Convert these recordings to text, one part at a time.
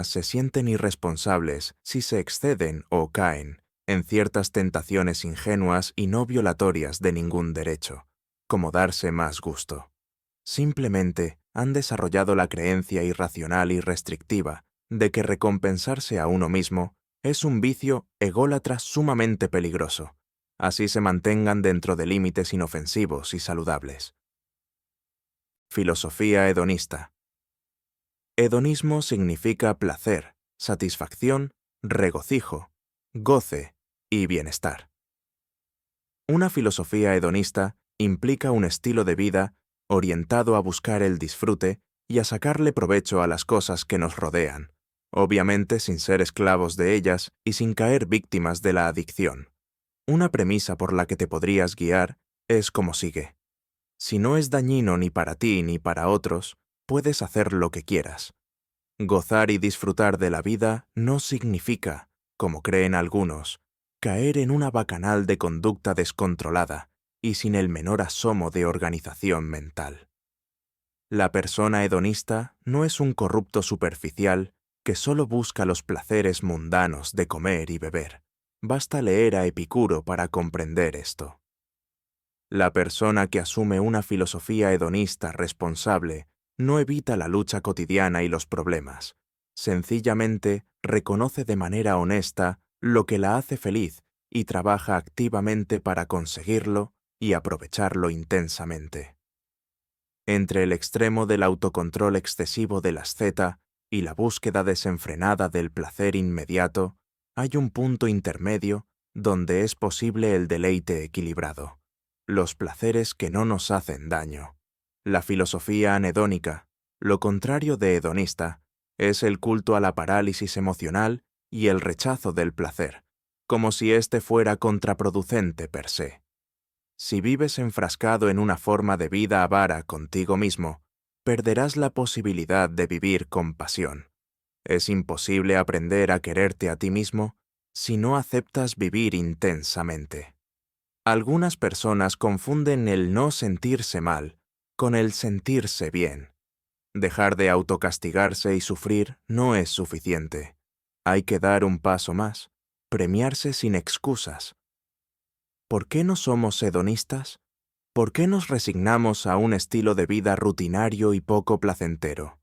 se sienten irresponsables si se exceden o caen en ciertas tentaciones ingenuas y no violatorias de ningún derecho, como darse más gusto. Simplemente han desarrollado la creencia irracional y restrictiva de que recompensarse a uno mismo es un vicio ególatra sumamente peligroso, así se mantengan dentro de límites inofensivos y saludables. Filosofía hedonista. Hedonismo significa placer, satisfacción, regocijo, goce y bienestar. Una filosofía hedonista implica un estilo de vida orientado a buscar el disfrute y a sacarle provecho a las cosas que nos rodean, obviamente sin ser esclavos de ellas y sin caer víctimas de la adicción. Una premisa por la que te podrías guiar es como sigue. Si no es dañino ni para ti ni para otros, puedes hacer lo que quieras. Gozar y disfrutar de la vida no significa, como creen algunos, caer en una bacanal de conducta descontrolada y sin el menor asomo de organización mental. La persona hedonista no es un corrupto superficial que solo busca los placeres mundanos de comer y beber. Basta leer a Epicuro para comprender esto. La persona que asume una filosofía hedonista responsable no evita la lucha cotidiana y los problemas. Sencillamente reconoce de manera honesta lo que la hace feliz y trabaja activamente para conseguirlo y aprovecharlo intensamente. Entre el extremo del autocontrol excesivo del asceta y la búsqueda desenfrenada del placer inmediato, hay un punto intermedio donde es posible el deleite equilibrado. Los placeres que no nos hacen daño. La filosofía anhedónica, lo contrario de hedonista, es el culto a la parálisis emocional y el rechazo del placer, como si éste fuera contraproducente per se. Si vives enfrascado en una forma de vida avara contigo mismo, perderás la posibilidad de vivir con pasión. Es imposible aprender a quererte a ti mismo si no aceptas vivir intensamente. Algunas personas confunden el no sentirse mal con el sentirse bien. Dejar de autocastigarse y sufrir no es suficiente. Hay que dar un paso más, premiarse sin excusas. ¿Por qué no somos hedonistas? ¿Por qué nos resignamos a un estilo de vida rutinario y poco placentero?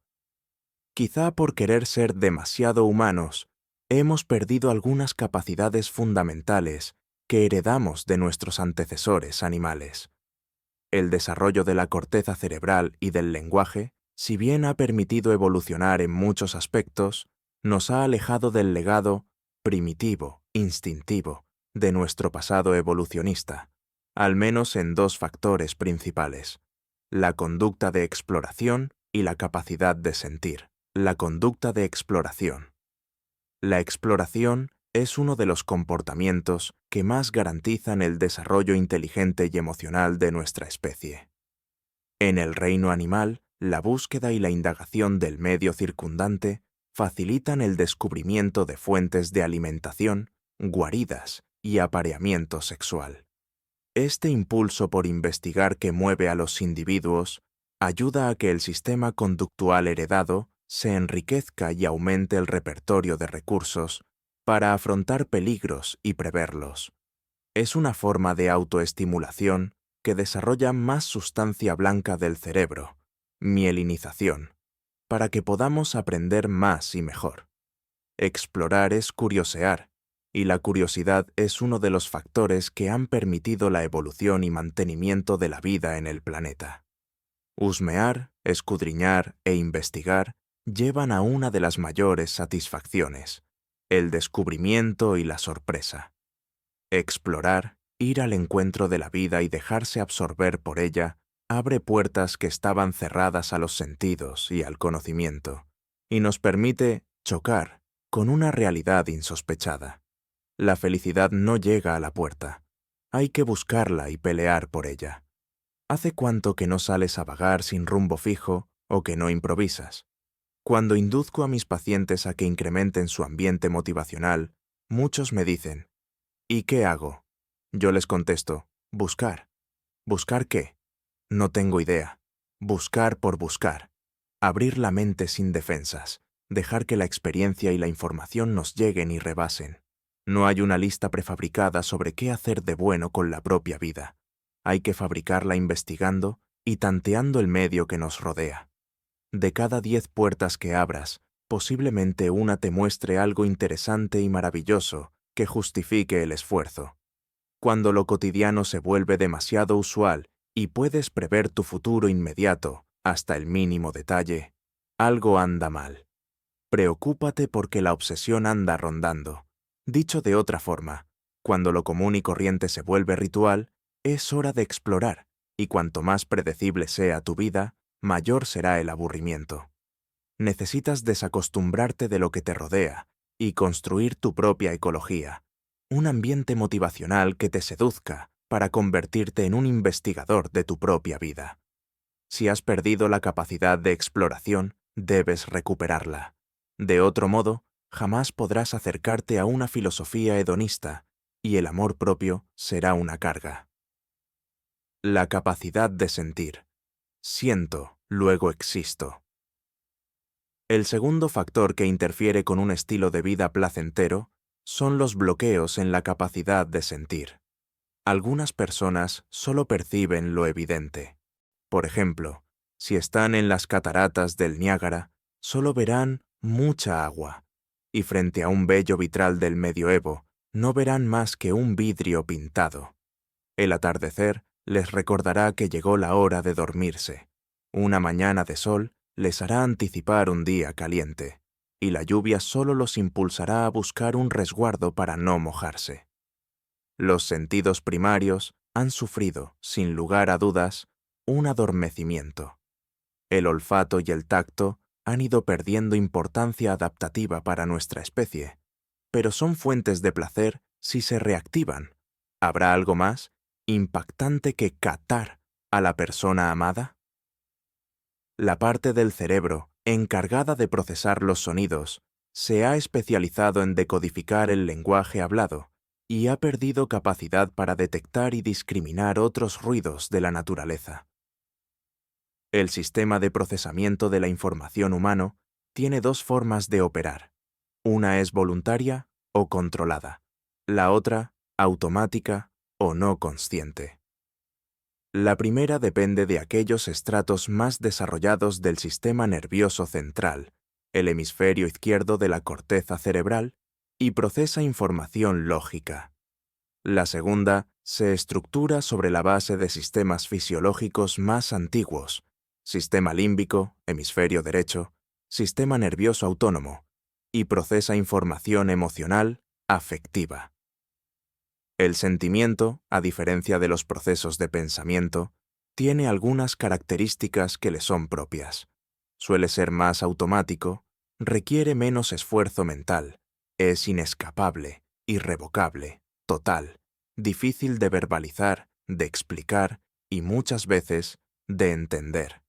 Quizá por querer ser demasiado humanos, hemos perdido algunas capacidades fundamentales que heredamos de nuestros antecesores animales. El desarrollo de la corteza cerebral y del lenguaje, si bien ha permitido evolucionar en muchos aspectos, nos ha alejado del legado primitivo, instintivo, de nuestro pasado evolucionista, al menos en dos factores principales: la conducta de exploración y la capacidad de sentir. La conducta de exploración. La exploración es uno de los comportamientos que más garantizan el desarrollo inteligente y emocional de nuestra especie. En el reino animal, la búsqueda y la indagación del medio circundante facilitan el descubrimiento de fuentes de alimentación, guaridas y apareamiento sexual. Este impulso por investigar que mueve a los individuos ayuda a que el sistema conductual heredado se enriquezca y aumente el repertorio de recursos para afrontar peligros y preverlos. Es una forma de autoestimulación que desarrolla más sustancia blanca del cerebro, mielinización, para que podamos aprender más y mejor. Explorar es curiosear, y la curiosidad es uno de los factores que han permitido la evolución y mantenimiento de la vida en el planeta. Husmear, escudriñar e investigar llevan a una de las mayores satisfacciones: el descubrimiento y la sorpresa. Explorar, ir al encuentro de la vida y dejarse absorber por ella, abre puertas que estaban cerradas a los sentidos y al conocimiento, y nos permite chocar con una realidad insospechada. La felicidad no llega a la puerta. Hay que buscarla y pelear por ella. ¿Hace cuánto que no sales a vagar sin rumbo fijo o que no improvisas? Cuando induzco a mis pacientes a que incrementen su ambiente motivacional, muchos me dicen: ¿y qué hago? Yo les contesto: buscar. ¿Buscar qué? No tengo idea. Buscar por buscar. Abrir la mente sin defensas. dejar que la experiencia y la información nos lleguen y rebasen. No hay una lista prefabricada sobre qué hacer de bueno con la propia vida. Hay que fabricarla investigando y tanteando el medio que nos rodea. De cada 10 puertas que abras, posiblemente una te muestre algo interesante y maravilloso que justifique el esfuerzo. Cuando lo cotidiano se vuelve demasiado usual y puedes prever tu futuro inmediato, hasta el mínimo detalle, algo anda mal. Preocúpate porque la obsesión anda rondando. Dicho de otra forma, cuando lo común y corriente se vuelve ritual, es hora de explorar, y cuanto más predecible sea tu vida, mayor será el aburrimiento. Necesitas desacostumbrarte de lo que te rodea y construir tu propia ecología, un ambiente motivacional que te seduzca para convertirte en un investigador de tu propia vida. Si has perdido la capacidad de exploración, debes recuperarla. De otro modo, jamás podrás acercarte a una filosofía hedonista y el amor propio será una carga. La capacidad de sentir. Siento, luego existo. El segundo factor que interfiere con un estilo de vida placentero son los bloqueos en la capacidad de sentir. Algunas personas solo perciben lo evidente. Por ejemplo, si están en las cataratas del Niágara, solo verán mucha agua, y frente a un bello vitral del medioevo, no verán más que un vidrio pintado. El atardecer les recordará que llegó la hora de dormirse. Una mañana de sol les hará anticipar un día caliente, y la lluvia solo los impulsará a buscar un resguardo para no mojarse. Los sentidos primarios han sufrido, sin lugar a dudas, un adormecimiento. El olfato y el tacto han ido perdiendo importancia adaptativa para nuestra especie, pero son fuentes de placer si se reactivan. ¿Habrá algo más impactante que catar a la persona amada? La parte del cerebro encargada de procesar los sonidos se ha especializado en decodificar el lenguaje hablado y ha perdido capacidad para detectar y discriminar otros ruidos de la naturaleza. El sistema de procesamiento de la información humano tiene dos formas de operar. Una es voluntaria o controlada, la otra automática o no consciente. La primera depende de aquellos estratos más desarrollados del sistema nervioso central, el hemisferio izquierdo de la corteza cerebral, y procesa información lógica. La segunda se estructura sobre la base de sistemas fisiológicos más antiguos, sistema límbico, hemisferio derecho, sistema nervioso autónomo, y procesa información emocional, afectiva. El sentimiento, a diferencia de los procesos de pensamiento, tiene algunas características que le son propias. Suele ser más automático, requiere menos esfuerzo mental, es inescapable, irrevocable, total, difícil de verbalizar, de explicar y muchas veces de entender.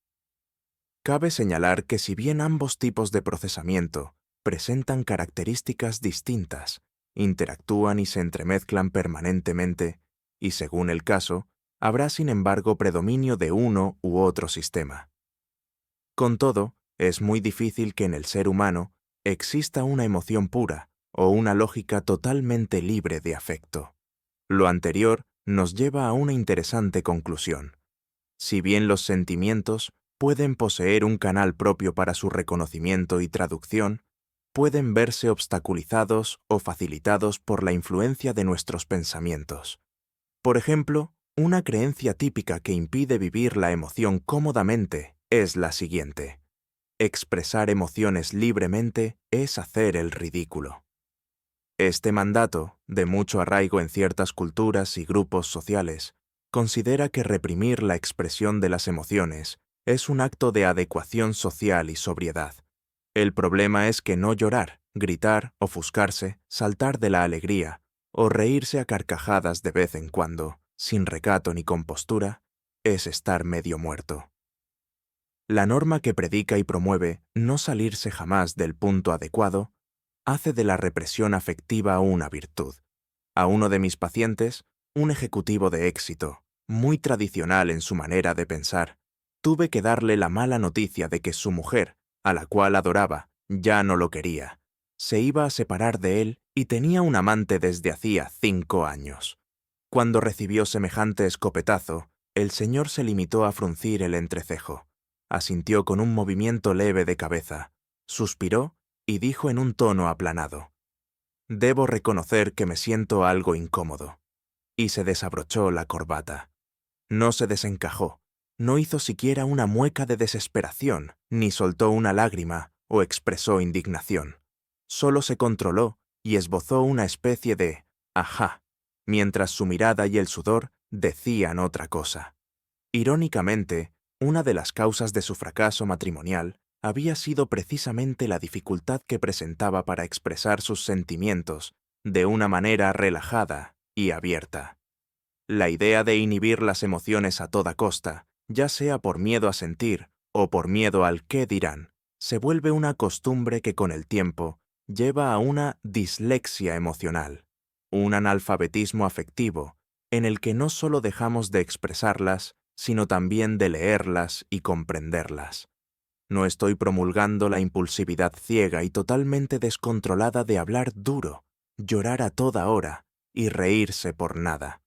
Cabe señalar que si bien ambos tipos de procesamiento presentan características distintas, interactúan y se entremezclan permanentemente, y según el caso, habrá sin embargo predominio de uno u otro sistema. Con todo, es muy difícil que en el ser humano exista una emoción pura o una lógica totalmente libre de afecto. Lo anterior nos lleva a una interesante conclusión. Si bien los sentimientos pueden poseer un canal propio para su reconocimiento y traducción, pueden verse obstaculizados o facilitados por la influencia de nuestros pensamientos. Por ejemplo, una creencia típica que impide vivir la emoción cómodamente es la siguiente: expresar emociones libremente es hacer el ridículo. Este mandato, de mucho arraigo en ciertas culturas y grupos sociales, considera que reprimir la expresión de las emociones es un acto de adecuación social y sobriedad. El problema es que no llorar, gritar, ofuscarse, saltar de la alegría o reírse a carcajadas de vez en cuando, sin recato ni compostura, es estar medio muerto. La norma que predica y promueve no salirse jamás del punto adecuado hace de la represión afectiva una virtud. A uno de mis pacientes, un ejecutivo de éxito, muy tradicional en su manera de pensar, tuve que darle la mala noticia de que su mujer, a la cual adoraba, Ya no lo quería. Se iba a separar de él y tenía un amante desde hacía 5 años. Cuando recibió semejante escopetazo, el señor se limitó a fruncir el entrecejo. Asintió con un movimiento leve de cabeza, suspiró y dijo en un tono aplanado: «Debo reconocer que me siento algo incómodo». Y se desabrochó la corbata. No se desencajó, no hizo siquiera una mueca de desesperación, ni soltó una lágrima o expresó indignación. Solo se controló y esbozó una especie de «ajá», mientras su mirada y el sudor decían otra cosa. Irónicamente, una de las causas de su fracaso matrimonial había sido precisamente la dificultad que presentaba para expresar sus sentimientos de una manera relajada y abierta. La idea de inhibir las emociones a toda costa, ya sea por miedo a sentir o por miedo al qué dirán, se vuelve una costumbre que con el tiempo lleva a una dislexia emocional, un analfabetismo afectivo, en el que no solo dejamos de expresarlas, sino también de leerlas y comprenderlas. No estoy promulgando la impulsividad ciega y totalmente descontrolada de hablar duro, llorar a toda hora y reírse por nada.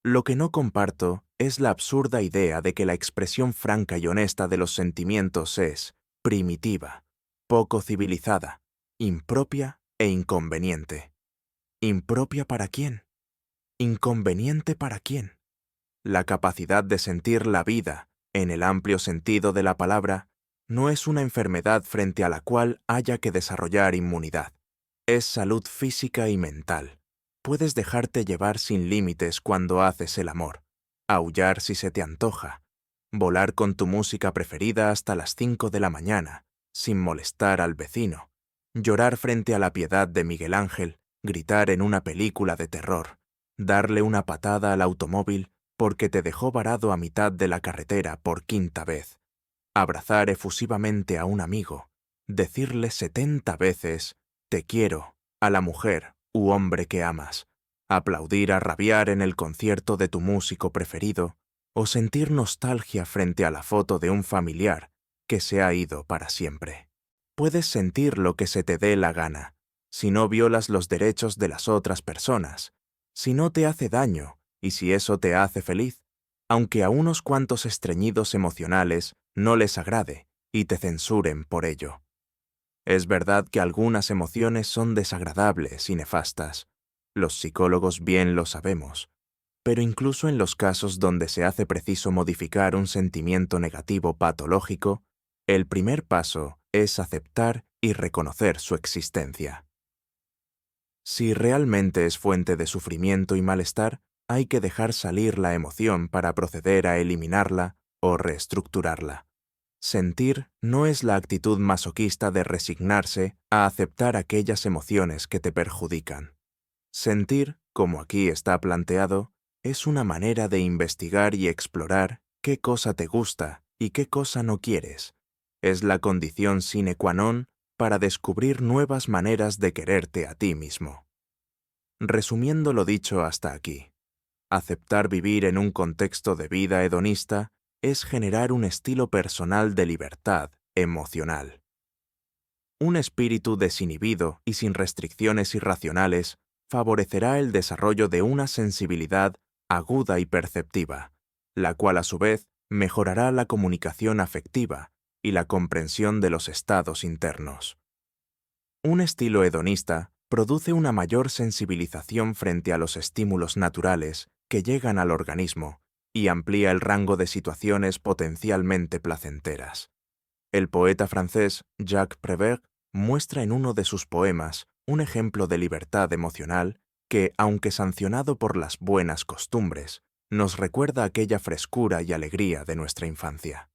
Lo que no comparto es la absurda idea de que la expresión franca y honesta de los sentimientos es primitiva, poco civilizada, impropia e inconveniente. ¿Impropia para quién? ¿Inconveniente para quién? La capacidad de sentir la vida, en el amplio sentido de la palabra, no es una enfermedad frente a la cual haya que desarrollar inmunidad. Es salud física y mental. Puedes dejarte llevar sin límites cuando haces el amor, aullar si se te antoja, volar con tu música preferida hasta las 5 de la mañana, sin molestar al vecino, llorar frente a la piedad de Miguel Ángel, gritar en una película de terror, darle una patada al automóvil porque te dejó varado a mitad de la carretera por 5ª vez, abrazar efusivamente a un amigo, decirle 70 veces «te quiero» a la mujer u hombre que amas, aplaudir a rabiar en el concierto de tu músico preferido o sentir nostalgia frente a la foto de un familiar que se ha ido para siempre. Puedes sentir lo que se te dé la gana, si no violas los derechos de las otras personas, si no te hace daño y si eso te hace feliz, aunque a unos cuantos estreñidos emocionales no les agrade y te censuren por ello. Es verdad que algunas emociones son desagradables y nefastas. Los psicólogos bien lo sabemos. Pero incluso en los casos donde se hace preciso modificar un sentimiento negativo patológico, el primer paso es aceptar y reconocer su existencia. Si realmente es fuente de sufrimiento y malestar, hay que dejar salir la emoción para proceder a eliminarla o reestructurarla. Sentir no es la actitud masoquista de resignarse a aceptar aquellas emociones que te perjudican. Sentir, como aquí está planteado, es una manera de investigar y explorar qué cosa te gusta y qué cosa no quieres. Es la condición sine qua non para descubrir nuevas maneras de quererte a ti mismo. Resumiendo lo dicho hasta aquí, aceptar vivir en un contexto de vida hedonista es generar un estilo personal de libertad emocional. Un espíritu desinhibido y sin restricciones irracionales favorecerá el desarrollo de una sensibilidad aguda y perceptiva, la cual a su vez mejorará la comunicación afectiva y la comprensión de los estados internos. Un estilo hedonista produce una mayor sensibilización frente a los estímulos naturales que llegan al organismo y amplía el rango de situaciones potencialmente placenteras. El poeta francés Jacques Prévert muestra en uno de sus poemas un ejemplo de libertad emocional que, aunque sancionado por las buenas costumbres, nos recuerda aquella frescura y alegría de nuestra infancia.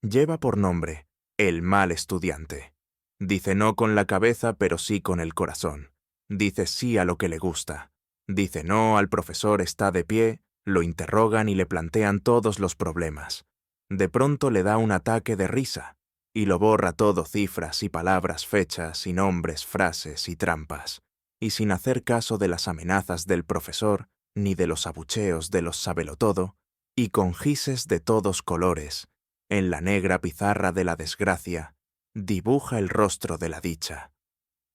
Lleva por nombre El mal estudiante. Dice no con la cabeza, pero sí con el corazón. Dice sí a lo que le gusta. Dice no al profesor está de pie, lo interrogan y le plantean todos los problemas. De pronto le da un ataque de risa y lo borra todo cifras y palabras fechas y nombres, frases y trampas, y sin hacer caso de las amenazas del profesor ni de los abucheos de los sabelotodo, y con gises de todos colores, en la negra pizarra de la desgracia, dibuja el rostro de la dicha.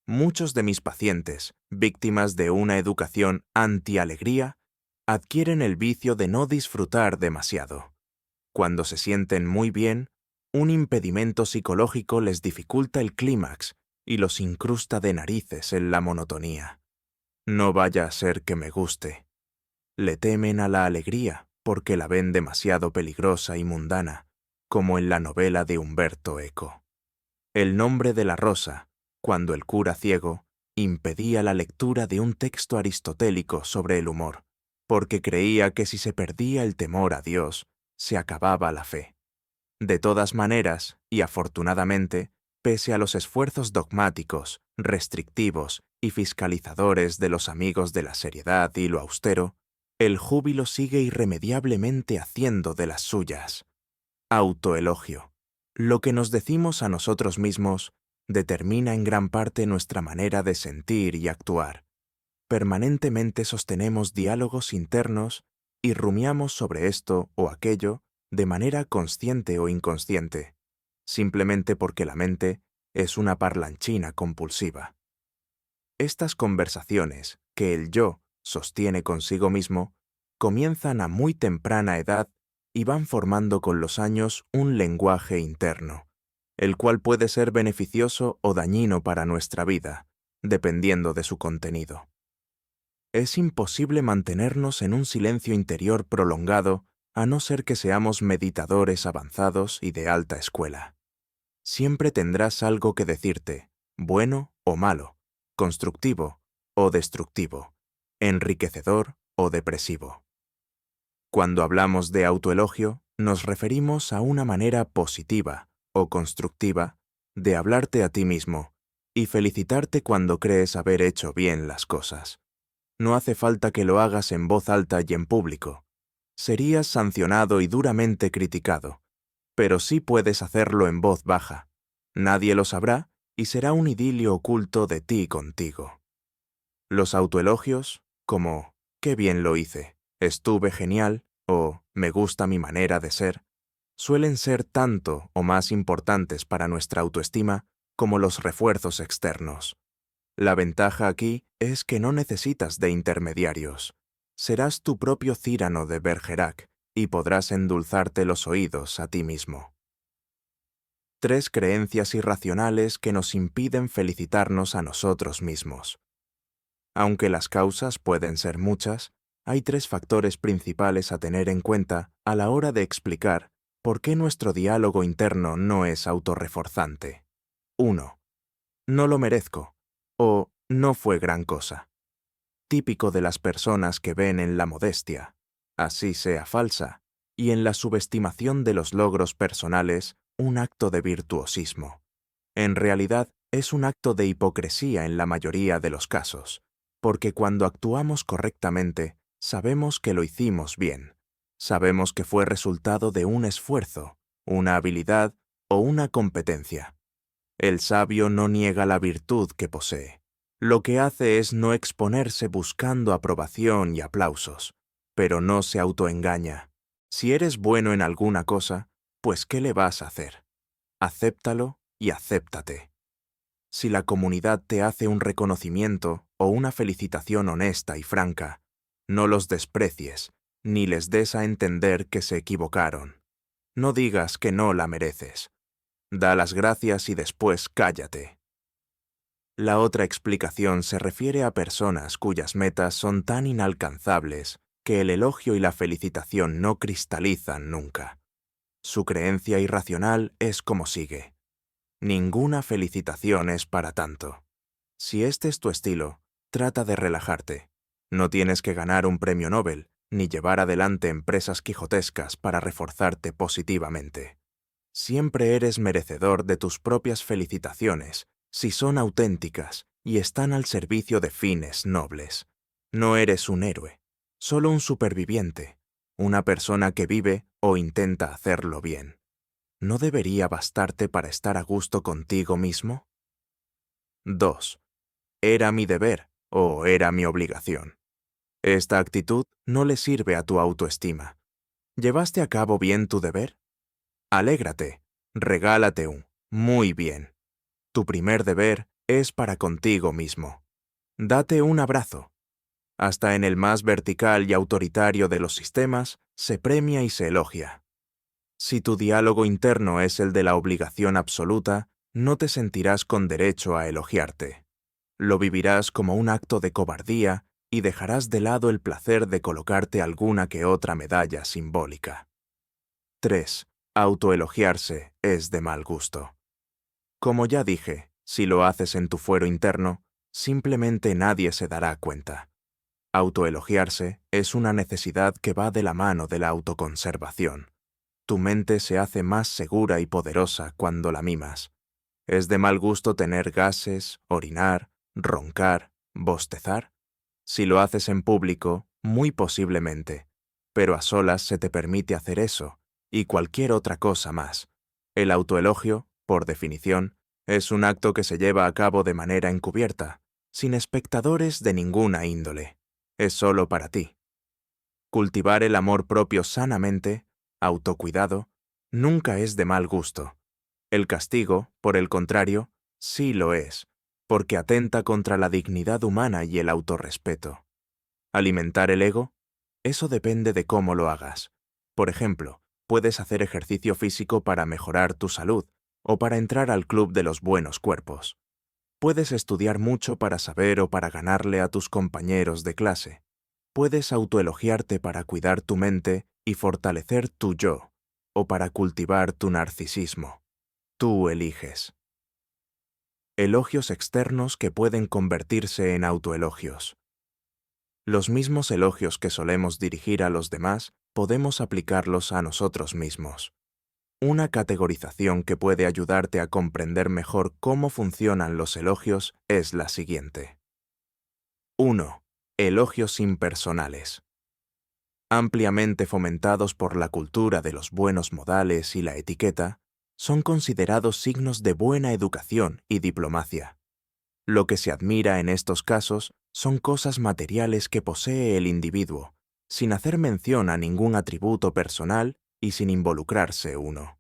Muchos de mis pacientes, víctimas de una educación anti-alegría, adquieren el vicio de no disfrutar demasiado. Cuando se sienten muy bien, un impedimento psicológico les dificulta el clímax y los incrusta de narices en la monotonía. No vaya a ser que me guste. Le temen a la alegría porque la ven demasiado peligrosa y mundana, como en la novela de Umberto Eco. El nombre de la rosa, cuando el cura ciego impedía la lectura de un texto aristotélico sobre el humor, porque creía que si se perdía el temor a Dios, se acababa la fe. De todas maneras, y afortunadamente, pese a los esfuerzos dogmáticos, restrictivos y fiscalizadores de los amigos de la seriedad y lo austero, el júbilo sigue irremediablemente haciendo de las suyas. Autoelogio. Lo que nos decimos a nosotros mismos determina en gran parte nuestra manera de sentir y actuar. Permanentemente sostenemos diálogos internos y rumiamos sobre esto o aquello de manera consciente o inconsciente, simplemente porque la mente es una parlanchina compulsiva. Estas conversaciones que el yo sostiene consigo mismo comienzan a muy temprana edad y van formando con los años un lenguaje interno, el cual puede ser beneficioso o dañino para nuestra vida, dependiendo de su contenido. Es imposible mantenernos en un silencio interior prolongado a no ser que seamos meditadores avanzados y de alta escuela. Siempre tendrás algo que decirte, bueno o malo, constructivo o destructivo, enriquecedor o depresivo. Cuando hablamos de autoelogio, nos referimos a una manera positiva o constructiva de hablarte a ti mismo y felicitarte cuando crees haber hecho bien las cosas. No hace falta que lo hagas en voz alta y en público. Serías sancionado y duramente criticado, pero sí puedes hacerlo en voz baja. Nadie lo sabrá y será un idilio oculto de ti contigo. Los autoelogios, como «qué bien lo hice», «estuve genial» o «me gusta mi manera de ser», suelen ser tanto o más importantes para nuestra autoestima como los refuerzos externos. La ventaja aquí es que no necesitas de intermediarios. Serás tu propio Cyrano de Bergerac y podrás endulzarte los oídos a ti mismo. 3 creencias irracionales que nos impiden felicitarnos a nosotros mismos. Aunque las causas pueden ser muchas, hay 3 factores principales a tener en cuenta a la hora de explicar por qué nuestro diálogo interno no es autorreforzante. 1. No lo merezco. O no fue gran cosa. Típico de las personas que ven en la modestia, así sea falsa, y en la subestimación de los logros personales un acto de virtuosismo. En realidad es un acto de hipocresía en la mayoría de los casos, porque cuando actuamos correctamente sabemos que lo hicimos bien. Sabemos que fue resultado de un esfuerzo, una habilidad o una competencia. El sabio no niega la virtud que posee. Lo que hace es no exponerse buscando aprobación y aplausos, pero no se autoengaña. Si eres bueno en alguna cosa, pues ¿qué le vas a hacer? Acéptalo y acéptate. Si la comunidad te hace un reconocimiento o una felicitación honesta y franca, no los desprecies, ni les des a entender que se equivocaron. No digas que no la mereces. Da las gracias y después cállate. La otra explicación se refiere a personas cuyas metas son tan inalcanzables que el elogio y la felicitación no cristalizan nunca. Su creencia irracional es como sigue. Ninguna felicitación es para tanto. Si este es tu estilo, trata de relajarte. No tienes que ganar un premio Nobel, ni llevar adelante empresas quijotescas para reforzarte positivamente. Siempre eres merecedor de tus propias felicitaciones, si son auténticas y están al servicio de fines nobles. No eres un héroe, solo un superviviente, una persona que vive o intenta hacerlo bien. ¿No debería bastarte para estar a gusto contigo mismo? 2. Era mi deber o era mi obligación. Esta actitud no le sirve a tu autoestima. ¿Llevaste a cabo bien tu deber? Alégrate, regálate un muy bien Tu primer deber es para contigo mismo. Date un abrazo. Hasta en el más vertical y autoritario de los sistemas, se premia y se elogia. Si tu diálogo interno es el de la obligación absoluta, no te sentirás con derecho a elogiarte. Lo vivirás como un acto de cobardía y dejarás de lado el placer de colocarte alguna que otra medalla simbólica. 3. Autoelogiarse es de mal gusto. Como ya dije, si lo haces en tu fuero interno, simplemente nadie se dará cuenta. Autoelogiarse es una necesidad que va de la mano de la autoconservación. Tu mente se hace más segura y poderosa cuando la mimas. ¿Es de mal gusto tener gases, orinar, roncar, bostezar? Si lo haces en público, muy posiblemente, pero a solas se te permite hacer eso, y cualquier otra cosa más. El autoelogio, por definición, es un acto que se lleva a cabo de manera encubierta, sin espectadores de ninguna índole. Es solo para ti. Cultivar el amor propio sanamente, autocuidado, nunca es de mal gusto. El castigo, por el contrario, sí lo es, porque atenta contra la dignidad humana y el autorrespeto. ¿Alimentar el ego? Eso depende de cómo lo hagas. Por ejemplo, puedes hacer ejercicio físico para mejorar tu salud o para entrar al club de los buenos cuerpos. Puedes estudiar mucho para saber o para ganarle a tus compañeros de clase. Puedes autoelogiarte para cuidar tu mente y fortalecer tu yo, o para cultivar tu narcisismo. Tú eliges. Elogios externos que pueden convertirse en autoelogios. Los mismos elogios que solemos dirigir a los demás, podemos aplicarlos a nosotros mismos. Una categorización que puede ayudarte a comprender mejor cómo funcionan los elogios es la siguiente. 1. Elogios impersonales. Ampliamente fomentados por la cultura de los buenos modales y la etiqueta, son considerados signos de buena educación y diplomacia. Lo que se admira en estos casos son cosas materiales que posee el individuo, sin hacer mención a ningún atributo personal y sin involucrarse uno.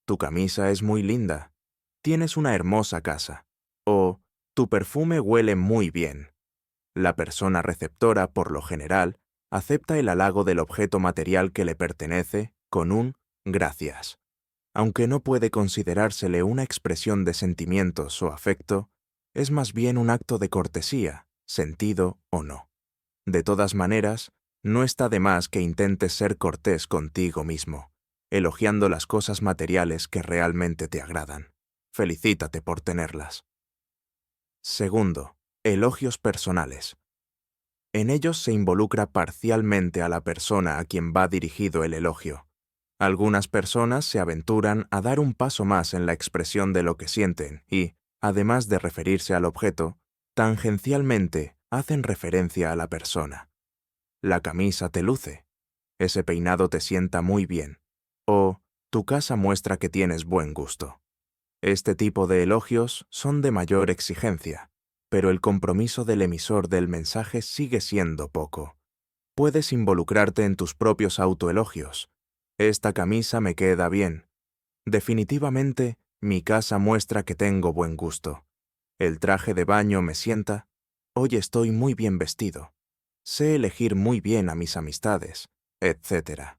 Tu camisa es muy linda. Tienes una hermosa casa. O tu perfume huele muy bien. La persona receptora, por lo general, acepta el halago del objeto material que le pertenece con un gracias. Aunque no puede considerársele una expresión de sentimientos o afecto, es más bien un acto de cortesía, sentido o no. De todas maneras, no está de más que intentes ser cortés contigo mismo, elogiando las cosas materiales que realmente te agradan. Felicítate por tenerlas. Segundo, elogios personales. En ellos se involucra parcialmente a la persona a quien va dirigido el elogio. Algunas personas se aventuran a dar un paso más en la expresión de lo que sienten y, además de referirse al objeto, tangencialmente hacen referencia a la persona. La camisa te luce. Ese peinado te sienta muy bien. O tu casa muestra que tienes buen gusto. Este tipo de elogios son de mayor exigencia, pero el compromiso del emisor del mensaje sigue siendo poco. Puedes involucrarte en tus propios autoelogios. Esta camisa me queda bien. Definitivamente, mi casa muestra que tengo buen gusto. El traje de baño me sienta. Hoy estoy muy bien vestido. Sé elegir muy bien a mis amistades, etc.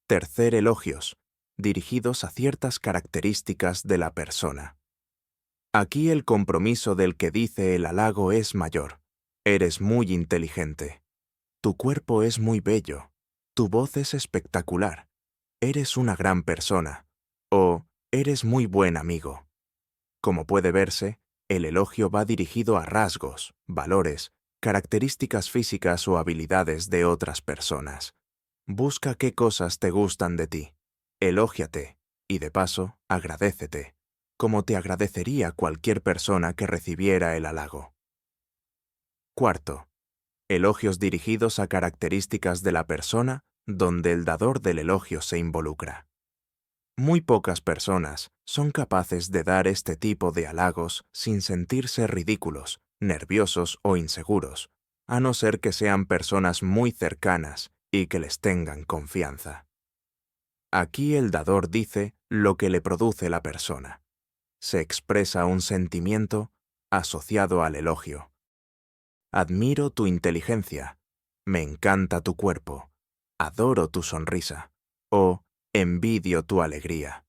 Tercer, elogios, dirigidos a ciertas características de la persona. Aquí el compromiso del que dice el halago es mayor. Eres muy inteligente. Tu cuerpo es muy bello. Tu voz es espectacular. Eres una gran persona. O eres muy buen amigo. Como puede verse, el elogio va dirigido a rasgos, valores, características físicas o habilidades de otras personas. Busca qué cosas te gustan de ti. Elógiate y, de paso, agradécete, como te agradecería cualquier persona que recibiera el halago. Cuarto, elogios dirigidos a características de la persona donde el dador del elogio se involucra. Muy pocas personas son capaces de dar este tipo de halagos sin sentirse ridículos, nerviosos o inseguros, a no ser que sean personas muy cercanas y que les tengan confianza. Aquí el dador dice lo que le produce la persona. se expresa un sentimiento asociado al elogio. Admiro tu inteligencia, me encanta tu cuerpo, adoro tu sonrisa o envidio tu alegría.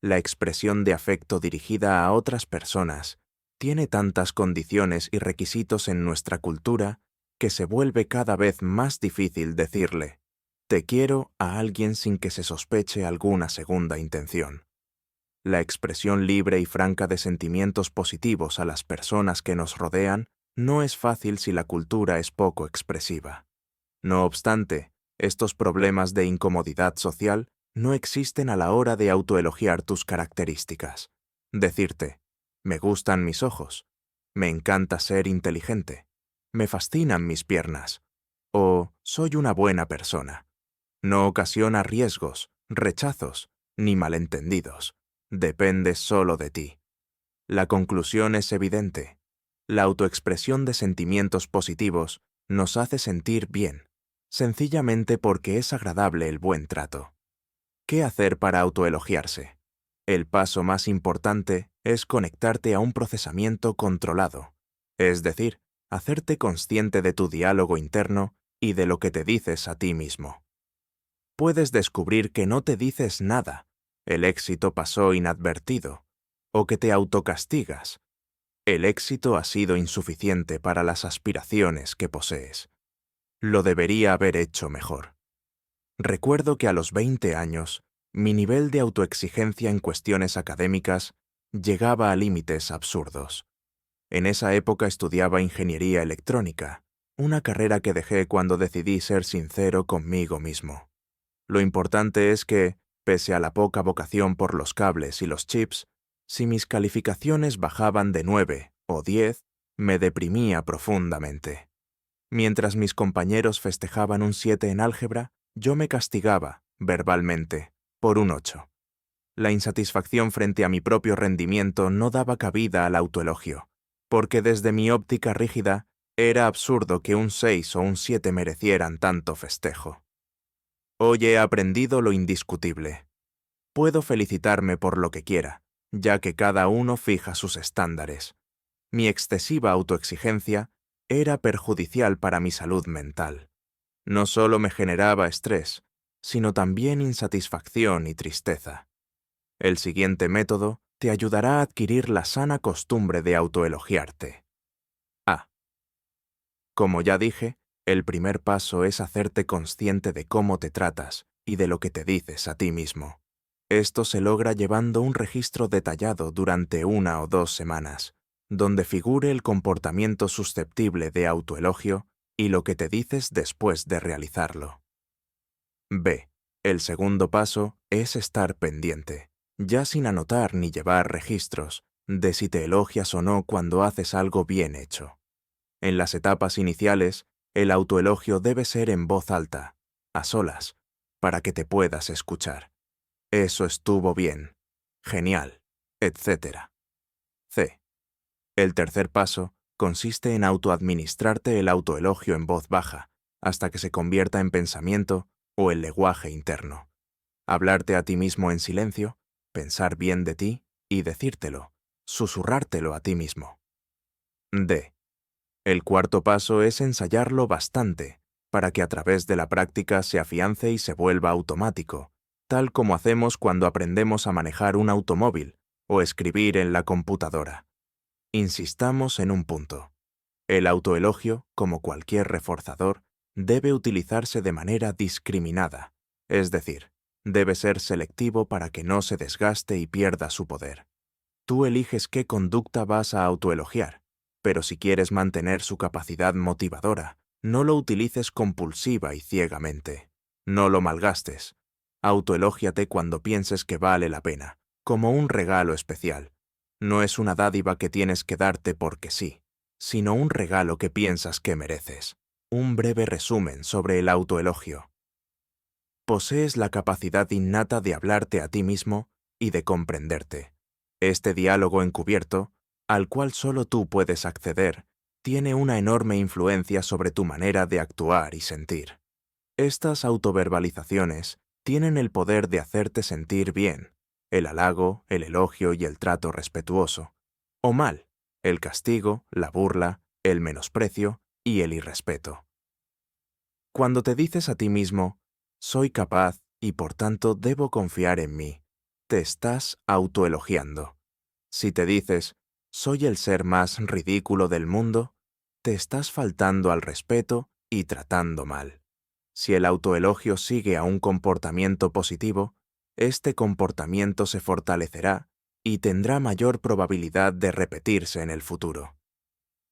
La expresión de afecto dirigida a otras personas tiene tantas condiciones y requisitos en nuestra cultura que se vuelve cada vez más difícil decirle «te quiero» a alguien sin que se sospeche alguna segunda intención. La expresión libre y franca de sentimientos positivos a las personas que nos rodean no es fácil si la cultura es poco expresiva. No obstante, estos problemas de incomodidad social no existen a la hora de autoelogiar tus características. Decirte, me gustan mis ojos, me encanta ser inteligente, me fascinan mis piernas, o soy una buena persona. No ocasiona riesgos, rechazos, ni malentendidos. Depende solo de ti. La conclusión es evidente. La autoexpresión de sentimientos positivos nos hace sentir bien, sencillamente porque es agradable el buen trato. ¿Qué hacer para autoelogiarse? El paso más importante es conectarte a un procesamiento controlado, es decir, hacerte consciente de tu diálogo interno y de lo que te dices a ti mismo. Puedes descubrir que no te dices nada, el éxito pasó inadvertido, o que te autocastigas. El éxito ha sido insuficiente para las aspiraciones que posees. Lo debería haber hecho mejor. Recuerdo que a los 20 años, mi nivel de autoexigencia en cuestiones académicas llegaba a límites absurdos. En esa época estudiaba ingeniería electrónica, una carrera que dejé cuando decidí ser sincero conmigo mismo. Lo importante es que, pese a la poca vocación por los cables y los chips, si mis calificaciones bajaban de 9 o 10, me deprimía profundamente. Mientras mis compañeros festejaban un 7 en álgebra, yo me castigaba, verbalmente, por un 8. La insatisfacción frente a mi propio rendimiento no daba cabida al autoelogio, porque desde mi óptica rígida era absurdo que un 6 o un 7 merecieran tanto festejo. Hoy he aprendido lo indiscutible. Puedo felicitarme por lo que quiera, ya que cada uno fija sus estándares. Mi excesiva autoexigencia era perjudicial para mi salud mental. No solo me generaba estrés, sino también insatisfacción y tristeza. El siguiente método te ayudará a adquirir la sana costumbre de autoelogiarte. A. Como ya dije, el primer paso es hacerte consciente de cómo te tratas y de lo que te dices a ti mismo. Esto se logra llevando un registro detallado durante 1 o 2 semanas, donde figure el comportamiento susceptible de autoelogio y lo que te dices después de realizarlo. B. El segundo paso es estar pendiente, ya sin anotar ni llevar registros, de si te elogias o no cuando haces algo bien hecho. En las etapas iniciales, el autoelogio debe ser en voz alta, a solas, para que te puedas escuchar. Eso estuvo bien, genial, etc. C. El tercer paso consiste en autoadministrarte el autoelogio en voz baja, hasta que se convierta en pensamiento o el lenguaje interno. Hablarte a ti mismo en silencio, pensar bien de ti y decírtelo, susurrártelo a ti mismo. D. El cuarto paso es ensayarlo bastante, para que a través de la práctica se afiance y se vuelva automático, tal como hacemos cuando aprendemos a manejar un automóvil o escribir en la computadora. Insistamos en un punto. El autoelogio, como cualquier reforzador, debe utilizarse de manera discriminada, es decir, debe ser selectivo para que no se desgaste y pierda su poder. Tú eliges qué conducta vas a autoelogiar, pero si quieres mantener su capacidad motivadora, no lo utilices compulsiva y ciegamente. No lo malgastes. Autoelógiate cuando pienses que vale la pena, como un regalo especial. No es una dádiva que tienes que darte porque sí, sino un regalo que piensas que mereces. Un breve resumen sobre el autoelogio. Posees la capacidad innata de hablarte a ti mismo y de comprenderte. Este diálogo encubierto, al cual solo tú puedes acceder, tiene una enorme influencia sobre tu manera de actuar y sentir. Estas autoverbalizaciones tienen el poder de hacerte sentir bien, el halago, el elogio y el trato respetuoso, o mal, el castigo, la burla, el menosprecio y el irrespeto. Cuando te dices a ti mismo, soy capaz y por tanto debo confiar en mí, te estás autoelogiando. Si te dices, soy el ser más ridículo del mundo, te estás faltando al respeto y tratando mal. Si el autoelogio sigue a un comportamiento positivo, este comportamiento se fortalecerá y tendrá mayor probabilidad de repetirse en el futuro.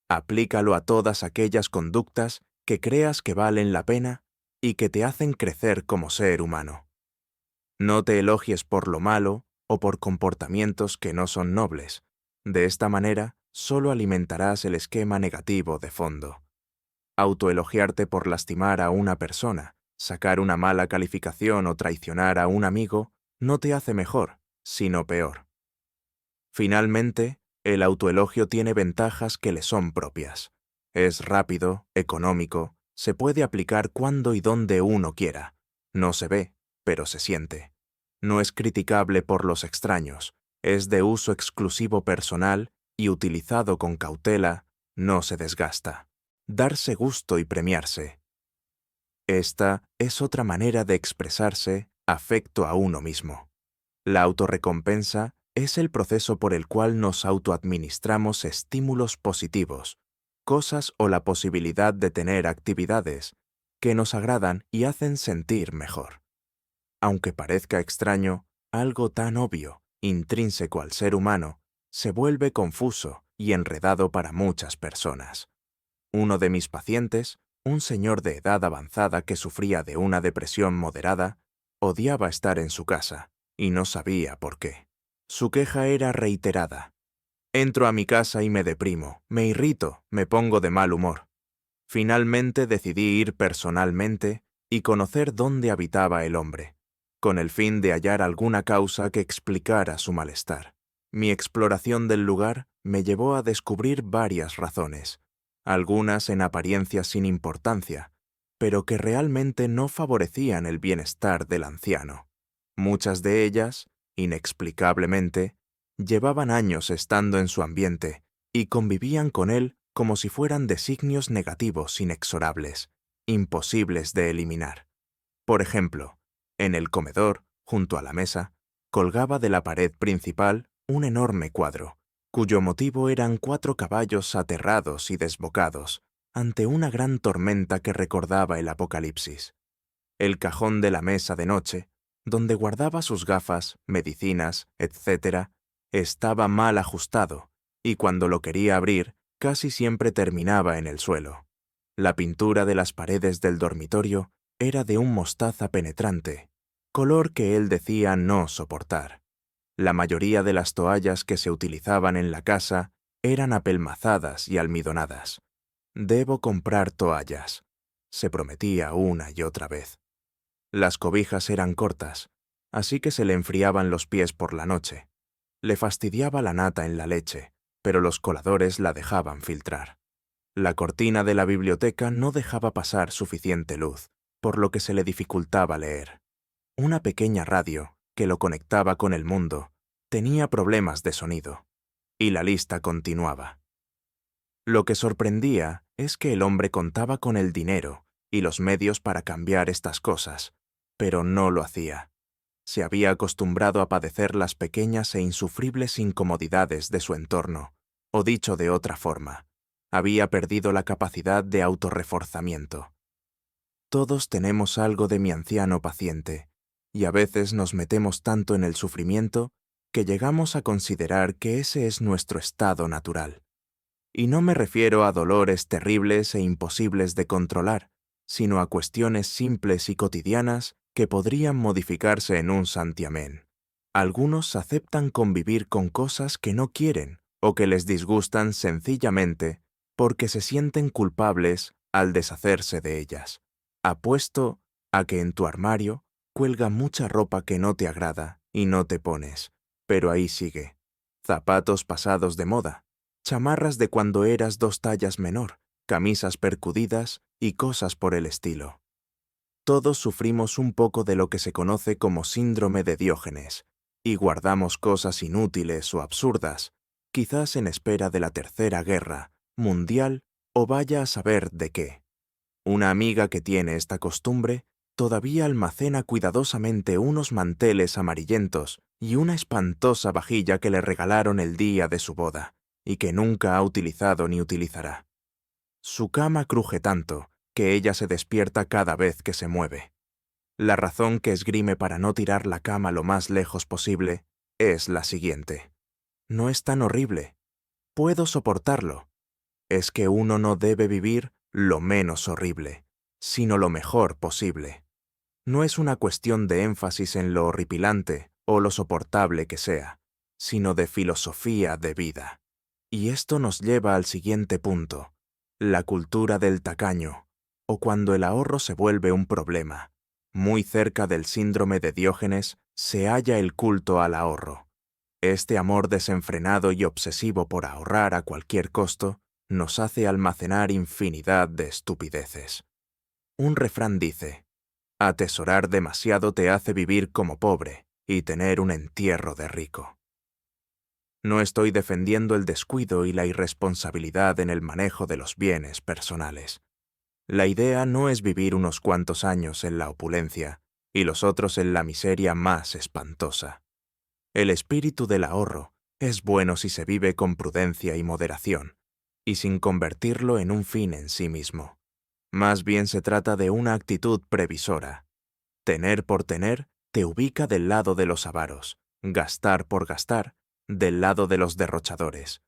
Aplícalo a todas aquellas conductas que creas que valen la pena y que te hacen crecer como ser humano. No te elogies por lo malo o por comportamientos que no son nobles. De esta manera, solo alimentarás el esquema negativo de fondo. Autoelogiarte por lastimar a una persona, sacar una mala calificación o traicionar a un amigo no te hace mejor, sino peor. Finalmente, el autoelogio tiene ventajas que le son propias. Es rápido, económico, se puede aplicar cuando y donde uno quiera. No se ve, pero se siente. No es criticable por los extraños, es de uso exclusivo personal y utilizado con cautela, no se desgasta. Darse gusto y premiarse. Esta es otra manera de expresarse afecto a uno mismo. La autorrecompensa es el proceso por el cual nos autoadministramos estímulos positivos, cosas o la posibilidad de tener actividades que nos agradan y hacen sentir mejor. Aunque parezca extraño, algo tan obvio, intrínseco al ser humano, se vuelve confuso y enredado para muchas personas. Uno de mis pacientes, un señor de edad avanzada que sufría de una depresión moderada, odiaba estar en su casa y no sabía por qué. Su queja era reiterada. Entro a mi casa y me deprimo, me irrito, me pongo de mal humor. Finalmente decidí ir personalmente y conocer dónde habitaba el hombre, con el fin de hallar alguna causa que explicara su malestar. Mi exploración del lugar me llevó a descubrir varias razones, algunas en apariencia sin importancia, pero que realmente no favorecían el bienestar del anciano. Muchas de ellas, inexplicablemente, llevaban años estando en su ambiente y convivían con él como si fueran designios negativos inexorables, imposibles de eliminar. Por ejemplo, en el comedor, junto a la mesa, colgaba de la pared principal un enorme cuadro, cuyo motivo eran 4 caballos aterrados y desbocados ante una gran tormenta que recordaba el Apocalipsis. El cajón de la mesa de noche, donde guardaba sus gafas, medicinas, etc., estaba mal ajustado, y cuando lo quería abrir, casi siempre terminaba en el suelo. La pintura de las paredes del dormitorio era de un mostaza penetrante, color que él decía no soportar. La mayoría de las toallas que se utilizaban en la casa eran apelmazadas y almidonadas. Debo comprar toallas, se prometía una y otra vez. Las cobijas eran cortas, así que se le enfriaban los pies por la noche. Le fastidiaba la nata en la leche, pero los coladores la dejaban filtrar. La cortina de la biblioteca no dejaba pasar suficiente luz, por lo que se le dificultaba leer. Una pequeña radio, que lo conectaba con el mundo, tenía problemas de sonido. Y la lista continuaba. Lo que sorprendía es que el hombre contaba con el dinero y los medios para cambiar estas cosas, pero no lo hacía. Se había acostumbrado a padecer las pequeñas e insufribles incomodidades de su entorno, o dicho de otra forma, había perdido la capacidad de autorreforzamiento. Todos tenemos algo de mi anciano paciente, y a veces nos metemos tanto en el sufrimiento que llegamos a considerar que ese es nuestro estado natural. Y no me refiero a dolores terribles e imposibles de controlar, sino a cuestiones simples y cotidianas que podrían modificarse en un santiamén. Algunos aceptan convivir con cosas que no quieren o que les disgustan sencillamente porque se sienten culpables al deshacerse de ellas. Apuesto a que en tu armario cuelga mucha ropa que no te agrada y no te pones, pero ahí sigue. Zapatos pasados de moda, chamarras de cuando eras 2 tallas menor, camisas percudidas y cosas por el estilo. Todos sufrimos un poco de lo que se conoce como síndrome de Diógenes, y guardamos cosas inútiles o absurdas, quizás en espera de la Tercera Guerra Mundial o vaya a saber de qué. Una amiga que tiene esta costumbre todavía almacena cuidadosamente unos manteles amarillentos y una espantosa vajilla que le regalaron el día de su boda, y que nunca ha utilizado ni utilizará. Su cama cruje tanto que ella se despierta cada vez que se mueve. La razón que esgrime para no tirar la cama lo más lejos posible es la siguiente. No es tan horrible. Puedo soportarlo. Es que uno no debe vivir lo menos horrible, sino lo mejor posible. No es una cuestión de énfasis en lo horripilante o lo soportable que sea, sino de filosofía de vida. Y esto nos lleva al siguiente punto, la cultura del tacaño, o cuando el ahorro se vuelve un problema. Muy cerca del síndrome de Diógenes se halla el culto al ahorro. Este amor desenfrenado y obsesivo por ahorrar a cualquier costo nos hace almacenar infinidad de estupideces. Un refrán dice, atesorar demasiado te hace vivir como pobre y tener un entierro de rico. No estoy defendiendo el descuido y la irresponsabilidad en el manejo de los bienes personales. La idea no es vivir unos cuantos años en la opulencia y los otros en la miseria más espantosa. El espíritu del ahorro es bueno si se vive con prudencia y moderación, y sin convertirlo en un fin en sí mismo. Más bien se trata de una actitud previsora. Tener por tener te ubica del lado de los avaros, gastar por gastar, del lado de los derrochadores.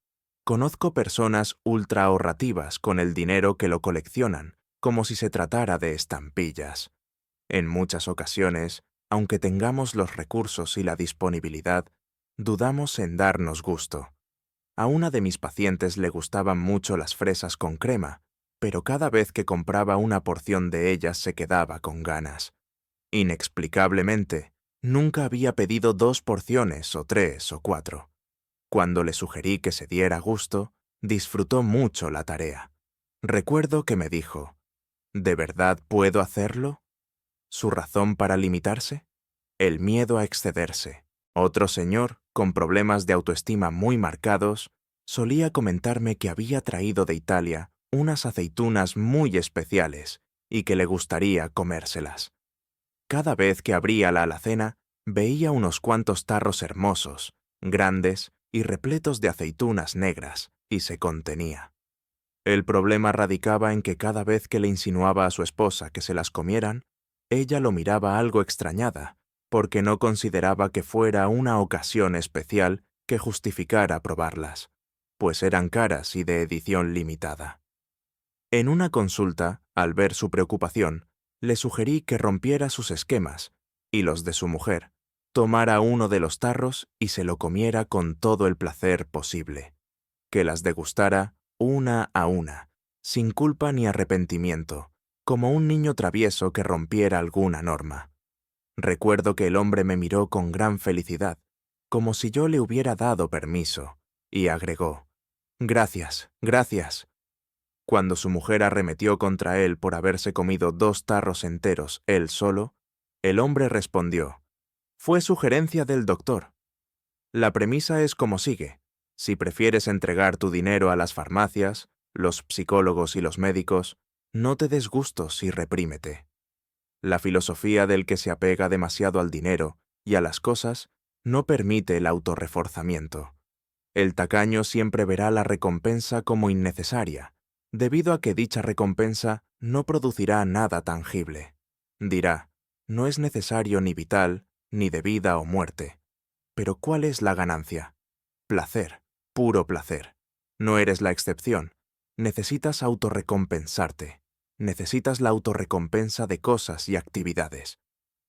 Conozco personas ultra ahorrativas con el dinero que lo coleccionan, como si se tratara de estampillas. En muchas ocasiones, aunque tengamos los recursos y la disponibilidad, dudamos en darnos gusto. A una de mis pacientes le gustaban mucho las fresas con crema, pero cada vez que compraba una porción de ellas se quedaba con ganas. Inexplicablemente, nunca había pedido 2 porciones o 3 o 4. Cuando le sugerí que se diera gusto, disfrutó mucho la tarea. Recuerdo que me dijo, ¿de verdad puedo hacerlo? ¿Su razón para limitarse? El miedo a excederse. Otro señor, con problemas de autoestima muy marcados, solía comentarme que había traído de Italia unas aceitunas muy especiales y que le gustaría comérselas. Cada vez que abría la alacena, veía unos cuantos tarros hermosos, grandes y repletos de aceitunas negras, y se contenía. El problema radicaba en que cada vez que le insinuaba a su esposa que se las comieran, ella lo miraba algo extrañada, porque no consideraba que fuera una ocasión especial que justificara probarlas, pues eran caras y de edición limitada. En una consulta, al ver su preocupación, le sugerí que rompiera sus esquemas, y los de su mujer, tomara uno de los tarros y se lo comiera con todo el placer posible, que las degustara una a una, sin culpa ni arrepentimiento, como un niño travieso que rompiera alguna norma. Recuerdo que el hombre me miró con gran felicidad, como si yo le hubiera dado permiso, y agregó, «Gracias, gracias». Cuando su mujer arremetió contra él por haberse comido 2 tarros enteros él solo, el hombre respondió, «Fue sugerencia del doctor». La premisa es como sigue. Si prefieres entregar tu dinero a las farmacias, los psicólogos y los médicos, no te des gustos y reprímete. La filosofía del que se apega demasiado al dinero y a las cosas no permite el autorreforzamiento. El tacaño siempre verá la recompensa como innecesaria, debido a que dicha recompensa no producirá nada tangible. Dirá, no es necesario ni vital, ni de vida o muerte. Pero ¿cuál es la ganancia? Placer, puro placer. No eres la excepción. Necesitas autorrecompensarte. Necesitas la autorrecompensa de cosas y actividades.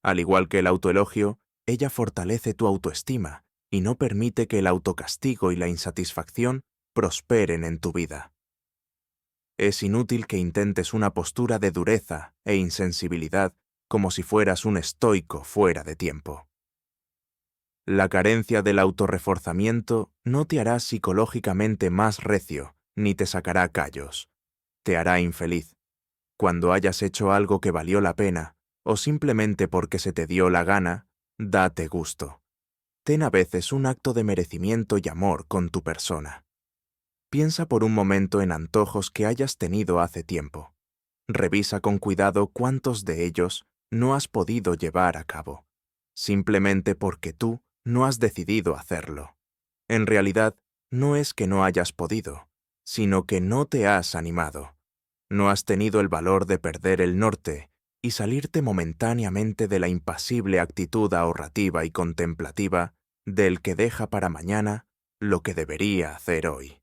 Al igual que el autoelogio, ella fortalece tu autoestima y no permite que el autocastigo y la insatisfacción prosperen en tu vida. Es inútil que intentes una postura de dureza e insensibilidad como si fueras un estoico fuera de tiempo. La carencia del autorreforzamiento no te hará psicológicamente más recio, ni te sacará callos. Te hará infeliz. Cuando hayas hecho algo que valió la pena, o simplemente porque se te dio la gana, date gusto. ten a veces un acto de merecimiento y amor con tu persona. Piensa por un momento en antojos que hayas tenido hace tiempo. Revisa con cuidado cuántos de ellos no has podido llevar a cabo, simplemente porque tú no has decidido hacerlo. En realidad, no es que no hayas podido, sino que no te has animado. No has tenido el valor de perder el norte y salirte momentáneamente de la impasible actitud ahorrativa y contemplativa del que deja para mañana lo que debería hacer hoy.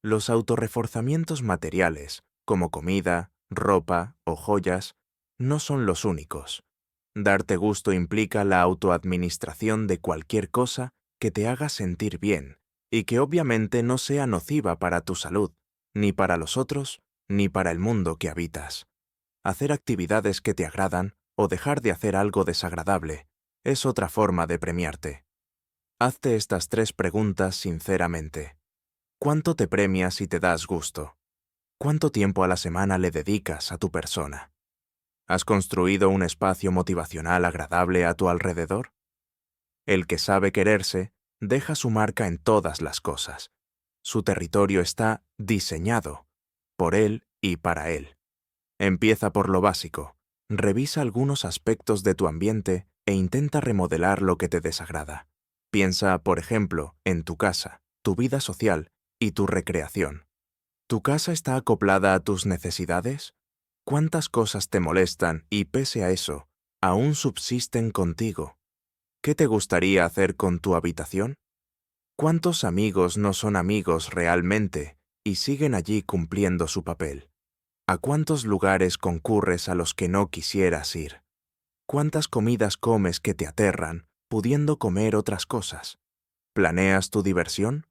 Los autorreforzamientos materiales, como comida, ropa o joyas, no son los únicos. Darte gusto implica la autoadministración de cualquier cosa que te haga sentir bien y que obviamente no sea nociva para tu salud, ni para los otros, ni para el mundo que habitas. Hacer actividades que te agradan o dejar de hacer algo desagradable es otra forma de premiarte. Hazte estas 3 preguntas sinceramente. ¿Cuánto te premias y te das gusto? ¿Cuánto tiempo a la semana le dedicas a tu persona? ¿Has construido un espacio motivacional agradable a tu alrededor? El que sabe quererse deja su marca en todas las cosas. Su territorio está diseñado por él y para él. Empieza por lo básico. Revisa algunos aspectos de tu ambiente e intenta remodelar lo que te desagrada. Piensa, por ejemplo, en tu casa, tu vida social y tu recreación. ¿Tu casa está acoplada a tus necesidades? ¿Cuántas cosas te molestan y, pese a eso, aún subsisten contigo? ¿Qué te gustaría hacer con tu habitación? ¿Cuántos amigos no son amigos realmente y siguen allí cumpliendo su papel? ¿A cuántos lugares concurres a los que no quisieras ir? ¿Cuántas comidas comes que te aterran, pudiendo comer otras cosas? ¿Planeas tu diversión?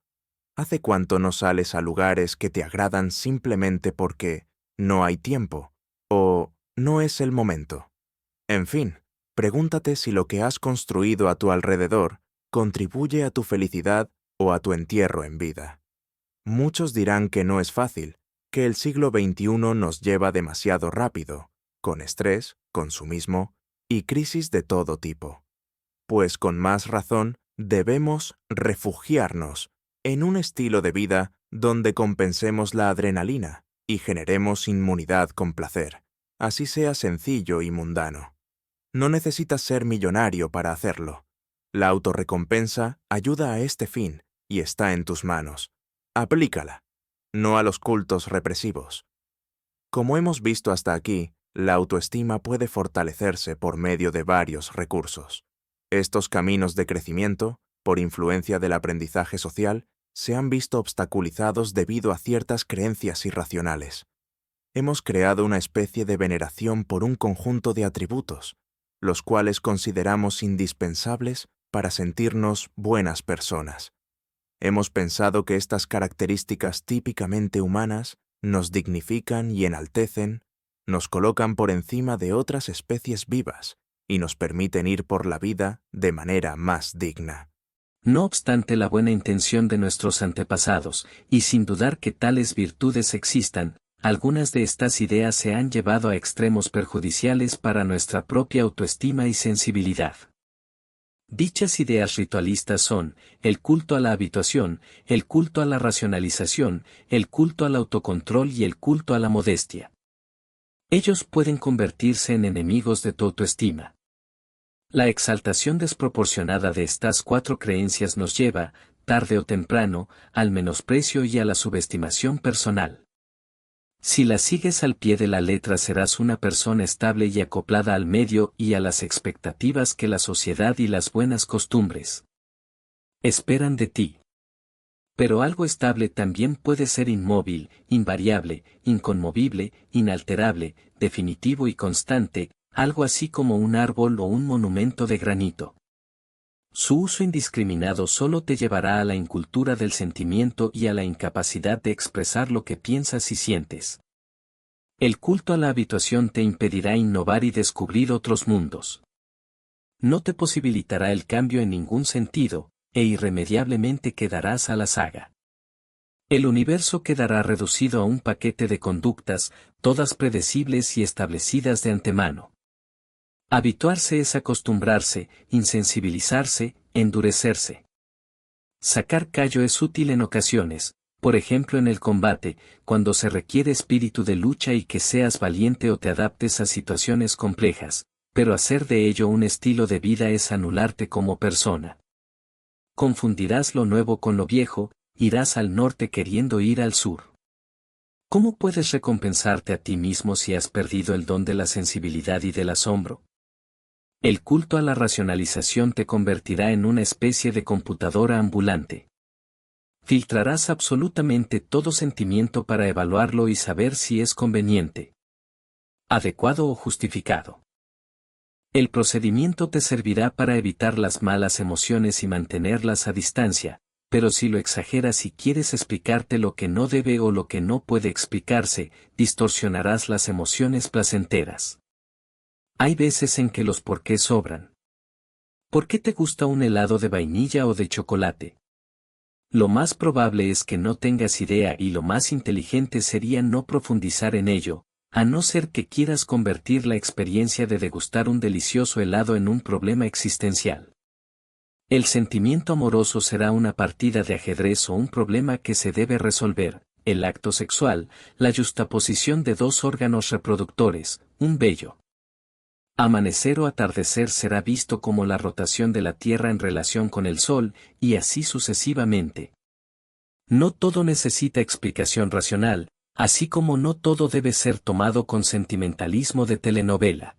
¿Hace cuánto no sales a lugares que te agradan simplemente porque no hay tiempo o no es el momento? En fin, pregúntate si lo que has construido a tu alrededor contribuye a tu felicidad o a tu entierro en vida. Muchos dirán que no es fácil, que el siglo XXI nos lleva demasiado rápido, con estrés, consumismo y crisis de todo tipo. Pues con más razón debemos refugiarnos en un estilo de vida donde compensemos la adrenalina y generemos inmunidad con placer, así sea sencillo y mundano. No necesitas ser millonario para hacerlo. La autorrecompensa ayuda a este fin y está en tus manos. Aplícala, no a los cultos represivos. Como hemos visto hasta aquí, la autoestima puede fortalecerse por medio de varios recursos. Estos caminos de crecimiento, por influencia del aprendizaje social, se han visto obstaculizados debido a ciertas creencias irracionales. Hemos creado una especie de veneración por un conjunto de atributos, los cuales consideramos indispensables para sentirnos buenas personas. Hemos pensado que estas características típicamente humanas nos dignifican y enaltecen, nos colocan por encima de otras especies vivas y nos permiten ir por la vida de manera más digna. No obstante la buena intención de nuestros antepasados, y sin dudar que tales virtudes existan, algunas de estas ideas se han llevado a extremos perjudiciales para nuestra propia autoestima y sensibilidad. Dichas ideas ritualistas son, el culto a la habituación, el culto a la racionalización, el culto al autocontrol y el culto a la modestia. Ellos pueden convertirse en enemigos de tu autoestima. La exaltación desproporcionada de estas 4 creencias nos lleva, tarde o temprano, al menosprecio y a la subestimación personal. Si las sigues al pie de la letra serás una persona estable y acoplada al medio y a las expectativas que la sociedad y las buenas costumbres esperan de ti. Pero algo estable también puede ser inmóvil, invariable, inconmovible, inalterable, definitivo y constante, algo así como un árbol o un monumento de granito. Su uso indiscriminado solo te llevará a la incultura del sentimiento y a la incapacidad de expresar lo que piensas y sientes. El culto a la habituación te impedirá innovar y descubrir otros mundos. No te posibilitará el cambio en ningún sentido, e irremediablemente quedarás a la saga. El universo quedará reducido a un paquete de conductas, todas predecibles y establecidas de antemano. Habituarse es acostumbrarse, insensibilizarse, endurecerse. Sacar callo es útil en ocasiones, por ejemplo en el combate, cuando se requiere espíritu de lucha y que seas valiente o te adaptes a situaciones complejas, pero hacer de ello un estilo de vida es anularte como persona. Confundirás lo nuevo con lo viejo, irás al norte queriendo ir al sur. ¿Cómo puedes recompensarte a ti mismo si has perdido el don de la sensibilidad y del asombro? El culto a la racionalización te convertirá en una especie de computadora ambulante. Filtrarás absolutamente todo sentimiento para evaluarlo y saber si es conveniente, adecuado o justificado. El procedimiento te servirá para evitar las malas emociones y mantenerlas a distancia, pero si lo exageras y quieres explicarte lo que no debe o lo que no puede explicarse, distorsionarás las emociones placenteras. Hay veces en que los porqués sobran. ¿Por qué te gusta un helado de vainilla o de chocolate? Lo más probable es que no tengas idea y lo más inteligente sería no profundizar en ello, a no ser que quieras convertir la experiencia de degustar un delicioso helado en un problema existencial. El sentimiento amoroso será una partida de ajedrez o un problema que se debe resolver, el acto sexual, la yuxtaposición de dos órganos reproductores, un vello. Amanecer o atardecer será visto como la rotación de la Tierra en relación con el Sol, y así sucesivamente. No todo necesita explicación racional, así como no todo debe ser tomado con sentimentalismo de telenovela.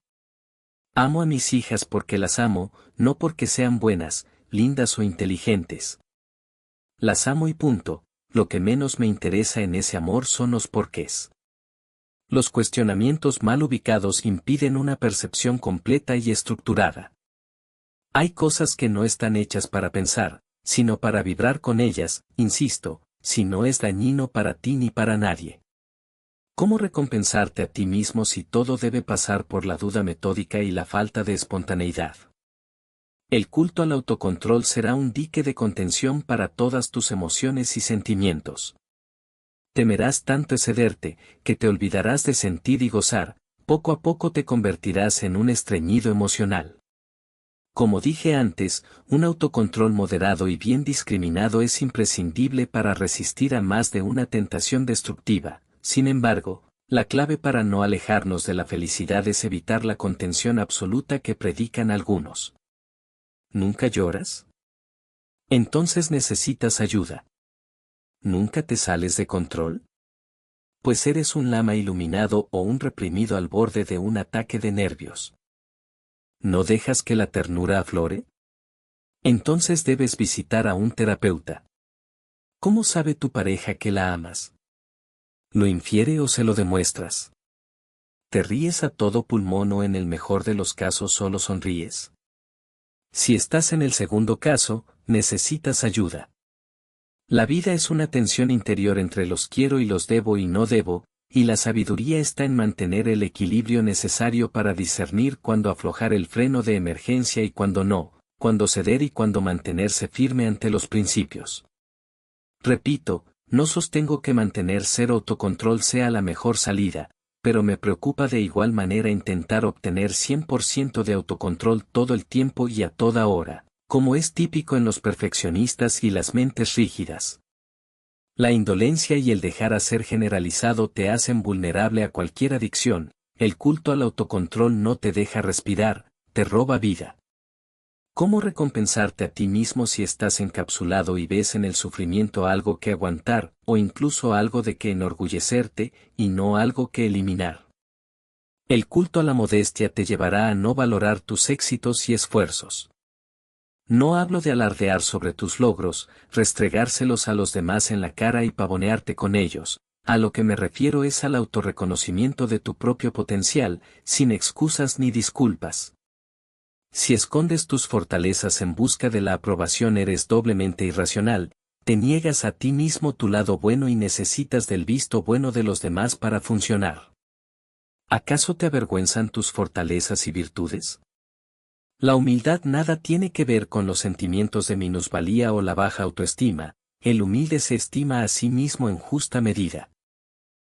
Amo a mis hijas porque las amo, no porque sean buenas, lindas o inteligentes. Las amo y punto, lo que menos me interesa en ese amor son los porqués. Los cuestionamientos mal ubicados impiden una percepción completa y estructurada. Hay cosas que no están hechas para pensar, sino para vibrar con ellas, insisto, si no es dañino para ti ni para nadie. ¿Cómo recompensarte a ti mismo si todo debe pasar por la duda metódica y la falta de espontaneidad? El culto al autocontrol será un dique de contención para todas tus emociones y sentimientos. Temerás tanto excederte, que te olvidarás de sentir y gozar, poco a poco te convertirás en un estreñido emocional. Como dije antes, un autocontrol moderado y bien discriminado es imprescindible para resistir a más de una tentación destructiva. Sin embargo, la clave para no alejarnos de la felicidad es evitar la contención absoluta que predican algunos. ¿Nunca lloras? Entonces necesitas ayuda. ¿Nunca te sales de control? Pues eres un lama iluminado o un reprimido al borde de un ataque de nervios. ¿No dejas que la ternura aflore? Entonces debes visitar a un terapeuta. ¿Cómo sabe tu pareja que la amas? ¿Lo infiere o se lo demuestras? ¿Te ríes a todo pulmón o en el mejor de los casos solo sonríes? Si estás en el segundo caso, necesitas ayuda. La vida es una tensión interior entre los quiero y los debo y no debo, y la sabiduría está en mantener el equilibrio necesario para discernir cuándo aflojar el freno de emergencia y cuándo no, cuándo ceder y cuándo mantenerse firme ante los principios. Repito, no sostengo que mantener cero autocontrol sea la mejor salida, pero me preocupa de igual manera intentar obtener 100% de autocontrol todo el tiempo y a toda hora, como es típico en los perfeccionistas y las mentes rígidas. La indolencia y el dejar hacer generalizado te hacen vulnerable a cualquier adicción, el culto al autocontrol no te deja respirar, te roba vida. ¿Cómo recompensarte a ti mismo si estás encapsulado y ves en el sufrimiento algo que aguantar, o incluso algo de que enorgullecerte, y no algo que eliminar? El culto a la modestia te llevará a no valorar tus éxitos y esfuerzos. No hablo de alardear sobre tus logros, restregárselos a los demás en la cara y pavonearte con ellos, a lo que me refiero es al autorreconocimiento de tu propio potencial, sin excusas ni disculpas. Si escondes tus fortalezas en busca de la aprobación eres doblemente irracional, te niegas a ti mismo tu lado bueno y necesitas del visto bueno de los demás para funcionar. ¿Acaso te avergüenzan tus fortalezas y virtudes? La humildad nada tiene que ver con los sentimientos de minusvalía o la baja autoestima, el humilde se estima a sí mismo en justa medida.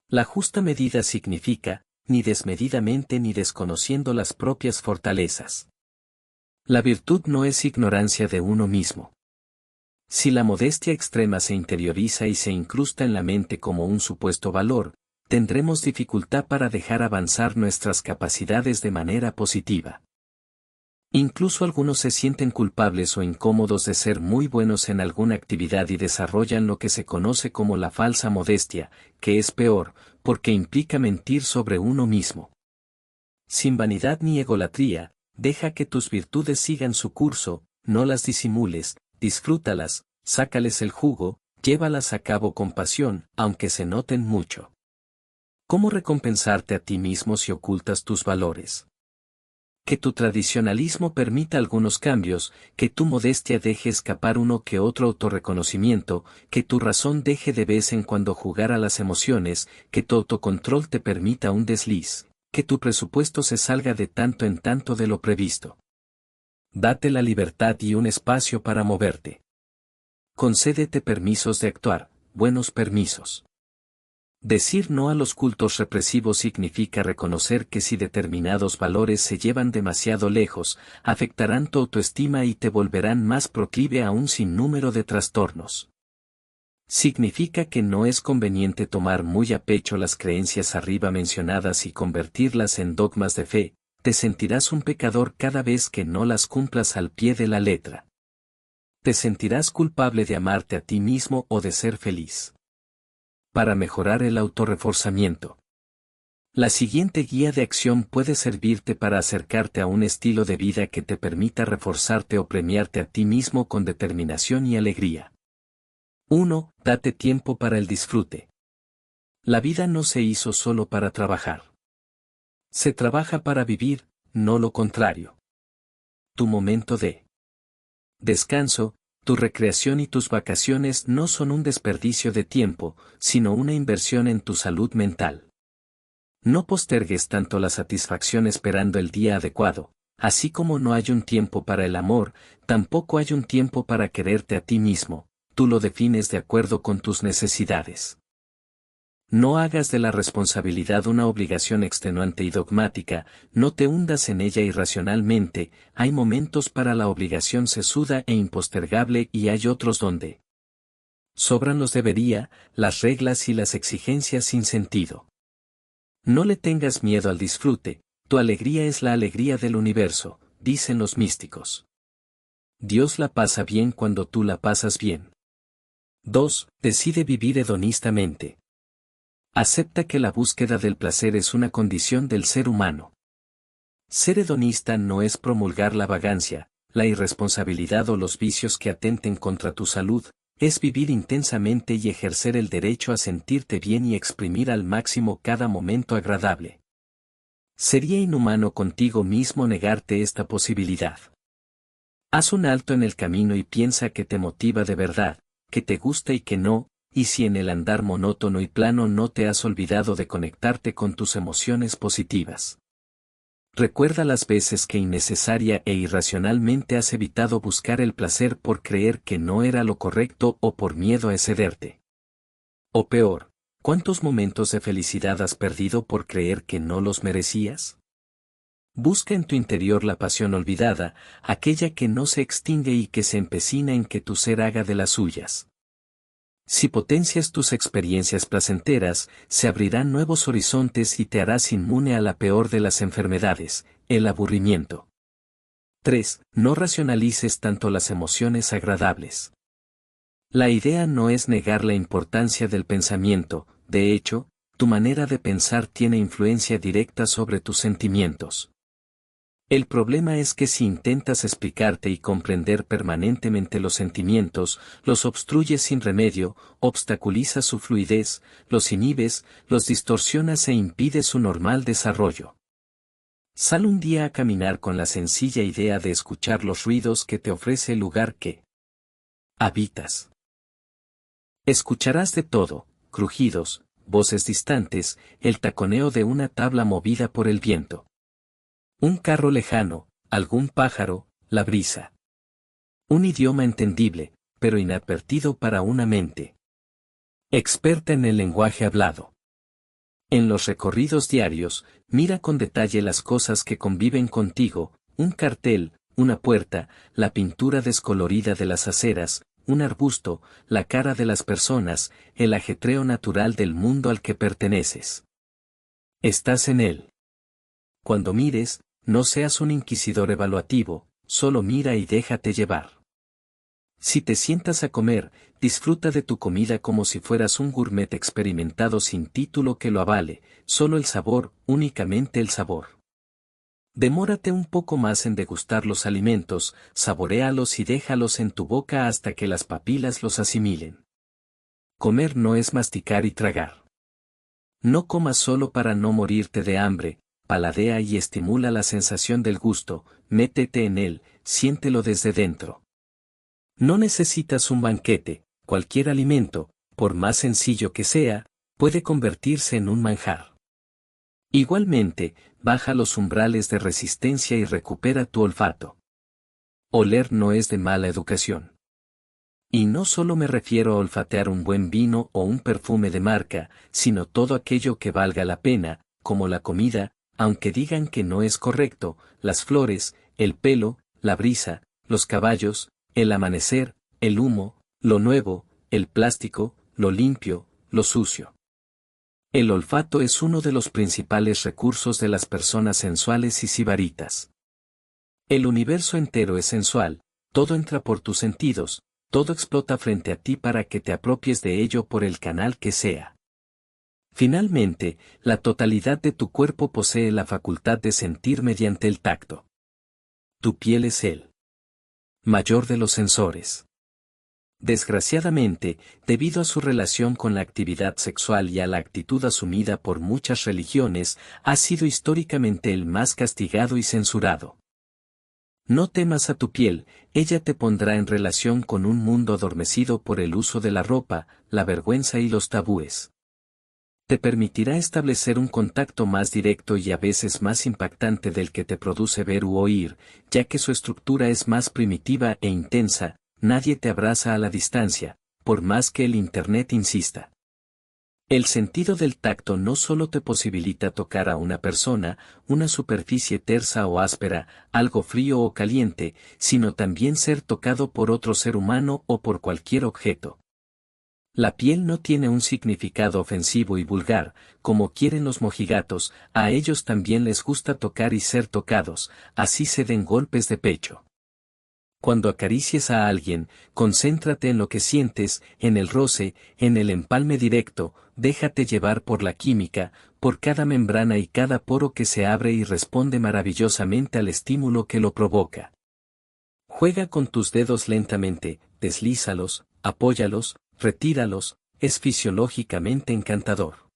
La justa medida significa, ni desmedidamente ni desconociendo las propias fortalezas. La virtud no es ignorancia de uno mismo. Si la modestia extrema se interioriza y se incrusta en la mente como un supuesto valor, tendremos dificultad para dejar avanzar nuestras capacidades de manera positiva. Incluso algunos se sienten culpables o incómodos de ser muy buenos en alguna actividad y desarrollan lo que se conoce como la falsa modestia, que es peor, porque implica mentir sobre uno mismo. Sin vanidad ni egolatría, deja que tus virtudes sigan su curso, no las disimules, disfrútalas, sácales el jugo, llévalas a cabo con pasión, aunque se noten mucho. ¿Cómo recompensarte a ti mismo si ocultas tus valores? Que tu tradicionalismo permita algunos cambios, que tu modestia deje escapar uno que otro autorreconocimiento, que tu razón deje de vez en cuando jugar a las emociones, que tu autocontrol te permita un desliz, que tu presupuesto se salga de tanto en tanto de lo previsto. Date la libertad y un espacio para moverte. Concédete permisos de actuar, buenos permisos. Decir no a los cultos represivos significa reconocer que si determinados valores se llevan demasiado lejos, afectarán tu autoestima y te volverán más proclive a un sinnúmero de trastornos. Significa que no es conveniente tomar muy a pecho las creencias arriba mencionadas y convertirlas en dogmas de fe, te sentirás un pecador cada vez que no las cumplas al pie de la letra. Te sentirás culpable de amarte a ti mismo o de ser feliz. Para mejorar el autorreforzamiento. La siguiente guía de acción puede servirte para acercarte a un estilo de vida que te permita reforzarte o premiarte a ti mismo con determinación y alegría. 1. Date tiempo para el disfrute. La vida no se hizo solo para trabajar. Se trabaja para vivir, no lo contrario. Tu momento de descanso, tu recreación y tus vacaciones no son un desperdicio de tiempo, sino una inversión en tu salud mental. No postergues tanto la satisfacción esperando el día adecuado, así como no hay un tiempo para el amor, tampoco hay un tiempo para quererte a ti mismo, tú lo defines de acuerdo con tus necesidades. No hagas de la responsabilidad una obligación extenuante y dogmática, no te hundas en ella irracionalmente, hay momentos para la obligación sesuda e impostergable y hay otros donde sobran los debería, las reglas y las exigencias sin sentido. No le tengas miedo al disfrute, tu alegría es la alegría del universo, dicen los místicos. Dios la pasa bien cuando tú la pasas bien. 2. Decide vivir hedonistamente. Acepta que la búsqueda del placer es una condición del ser humano. Ser hedonista no es promulgar la vagancia, la irresponsabilidad o los vicios que atenten contra tu salud, es vivir intensamente y ejercer el derecho a sentirte bien y exprimir al máximo cada momento agradable. Sería inhumano contigo mismo negarte esta posibilidad. Haz un alto en el camino y piensa que te motiva de verdad, que te gusta y que no, y si en el andar monótono y plano no te has olvidado de conectarte con tus emociones positivas. Recuerda las veces que innecesaria e irracionalmente has evitado buscar el placer por creer que no era lo correcto o por miedo a excederte. O peor, ¿cuántos momentos de felicidad has perdido por creer que no los merecías? Busca en tu interior la pasión olvidada, aquella que no se extingue y que se empecina en que tu ser haga de las suyas. Si potencias tus experiencias placenteras, se abrirán nuevos horizontes y te harás inmune a la peor de las enfermedades, el aburrimiento. 3. No racionalices tanto las emociones agradables. La idea no es negar la importancia del pensamiento, de hecho, tu manera de pensar tiene influencia directa sobre tus sentimientos. El problema es que si intentas explicarte y comprender permanentemente los sentimientos, los obstruyes sin remedio, obstaculizas su fluidez, los inhibes, los distorsionas e impides su normal desarrollo. Sal un día a caminar con la sencilla idea de escuchar los ruidos que te ofrece el lugar que habitas. Escucharás de todo, crujidos, voces distantes, el taconeo de una tabla movida por el viento. Un carro lejano, algún pájaro, la brisa. Un idioma entendible, pero inadvertido para una mente experta en el lenguaje hablado. En los recorridos diarios, mira con detalle las cosas que conviven contigo, un cartel, una puerta, la pintura descolorida de las aceras, un arbusto, la cara de las personas, el ajetreo natural del mundo al que perteneces. Estás en él. Cuando mires, no seas un inquisidor evaluativo, solo mira y déjate llevar. Si te sientas a comer, disfruta de tu comida como si fueras un gourmet experimentado sin título que lo avale, solo el sabor, únicamente el sabor. Demórate un poco más en degustar los alimentos, saboréalos y déjalos en tu boca hasta que las papilas los asimilen. Comer no es masticar y tragar. No comas solo para no morirte de hambre, paladea y estimula la sensación del gusto, métete en él, siéntelo desde dentro. No necesitas un banquete, cualquier alimento, por más sencillo que sea, puede convertirse en un manjar. Igualmente, baja los umbrales de resistencia y recupera tu olfato. Oler no es de mala educación. Y no solo me refiero a olfatear un buen vino o un perfume de marca, sino todo aquello que valga la pena, como la comida, aunque digan que no es correcto, las flores, el pelo, la brisa, los caballos, el amanecer, el humo, lo nuevo, el plástico, lo limpio, lo sucio. El olfato es uno de los principales recursos de las personas sensuales y sibaritas. El universo entero es sensual, todo entra por tus sentidos, todo explota frente a ti para que te apropies de ello por el canal que sea. Finalmente, la totalidad de tu cuerpo posee la facultad de sentir mediante el tacto. Tu piel es el mayor de los sensores. Desgraciadamente, debido a su relación con la actividad sexual y a la actitud asumida por muchas religiones, ha sido históricamente el más castigado y censurado. No temas a tu piel, ella te pondrá en relación con un mundo adormecido por el uso de la ropa, la vergüenza y los tabúes. Te permitirá establecer un contacto más directo y a veces más impactante del que te produce ver u oír, ya que su estructura es más primitiva e intensa. Nadie te abraza a la distancia, por más que el Internet insista. El sentido del tacto no solo te posibilita tocar a una persona, una superficie tersa o áspera, algo frío o caliente, sino también ser tocado por otro ser humano o por cualquier objeto. La piel no tiene un significado ofensivo y vulgar, como quieren los mojigatos, a ellos también les gusta tocar y ser tocados, así se den golpes de pecho. Cuando acaricies a alguien, concéntrate en lo que sientes, en el roce, en el empalme directo, déjate llevar por la química, por cada membrana y cada poro que se abre y responde maravillosamente al estímulo que lo provoca. Juega con tus dedos lentamente, deslízalos, apóyalos, retíralos, es fisiológicamente encantador.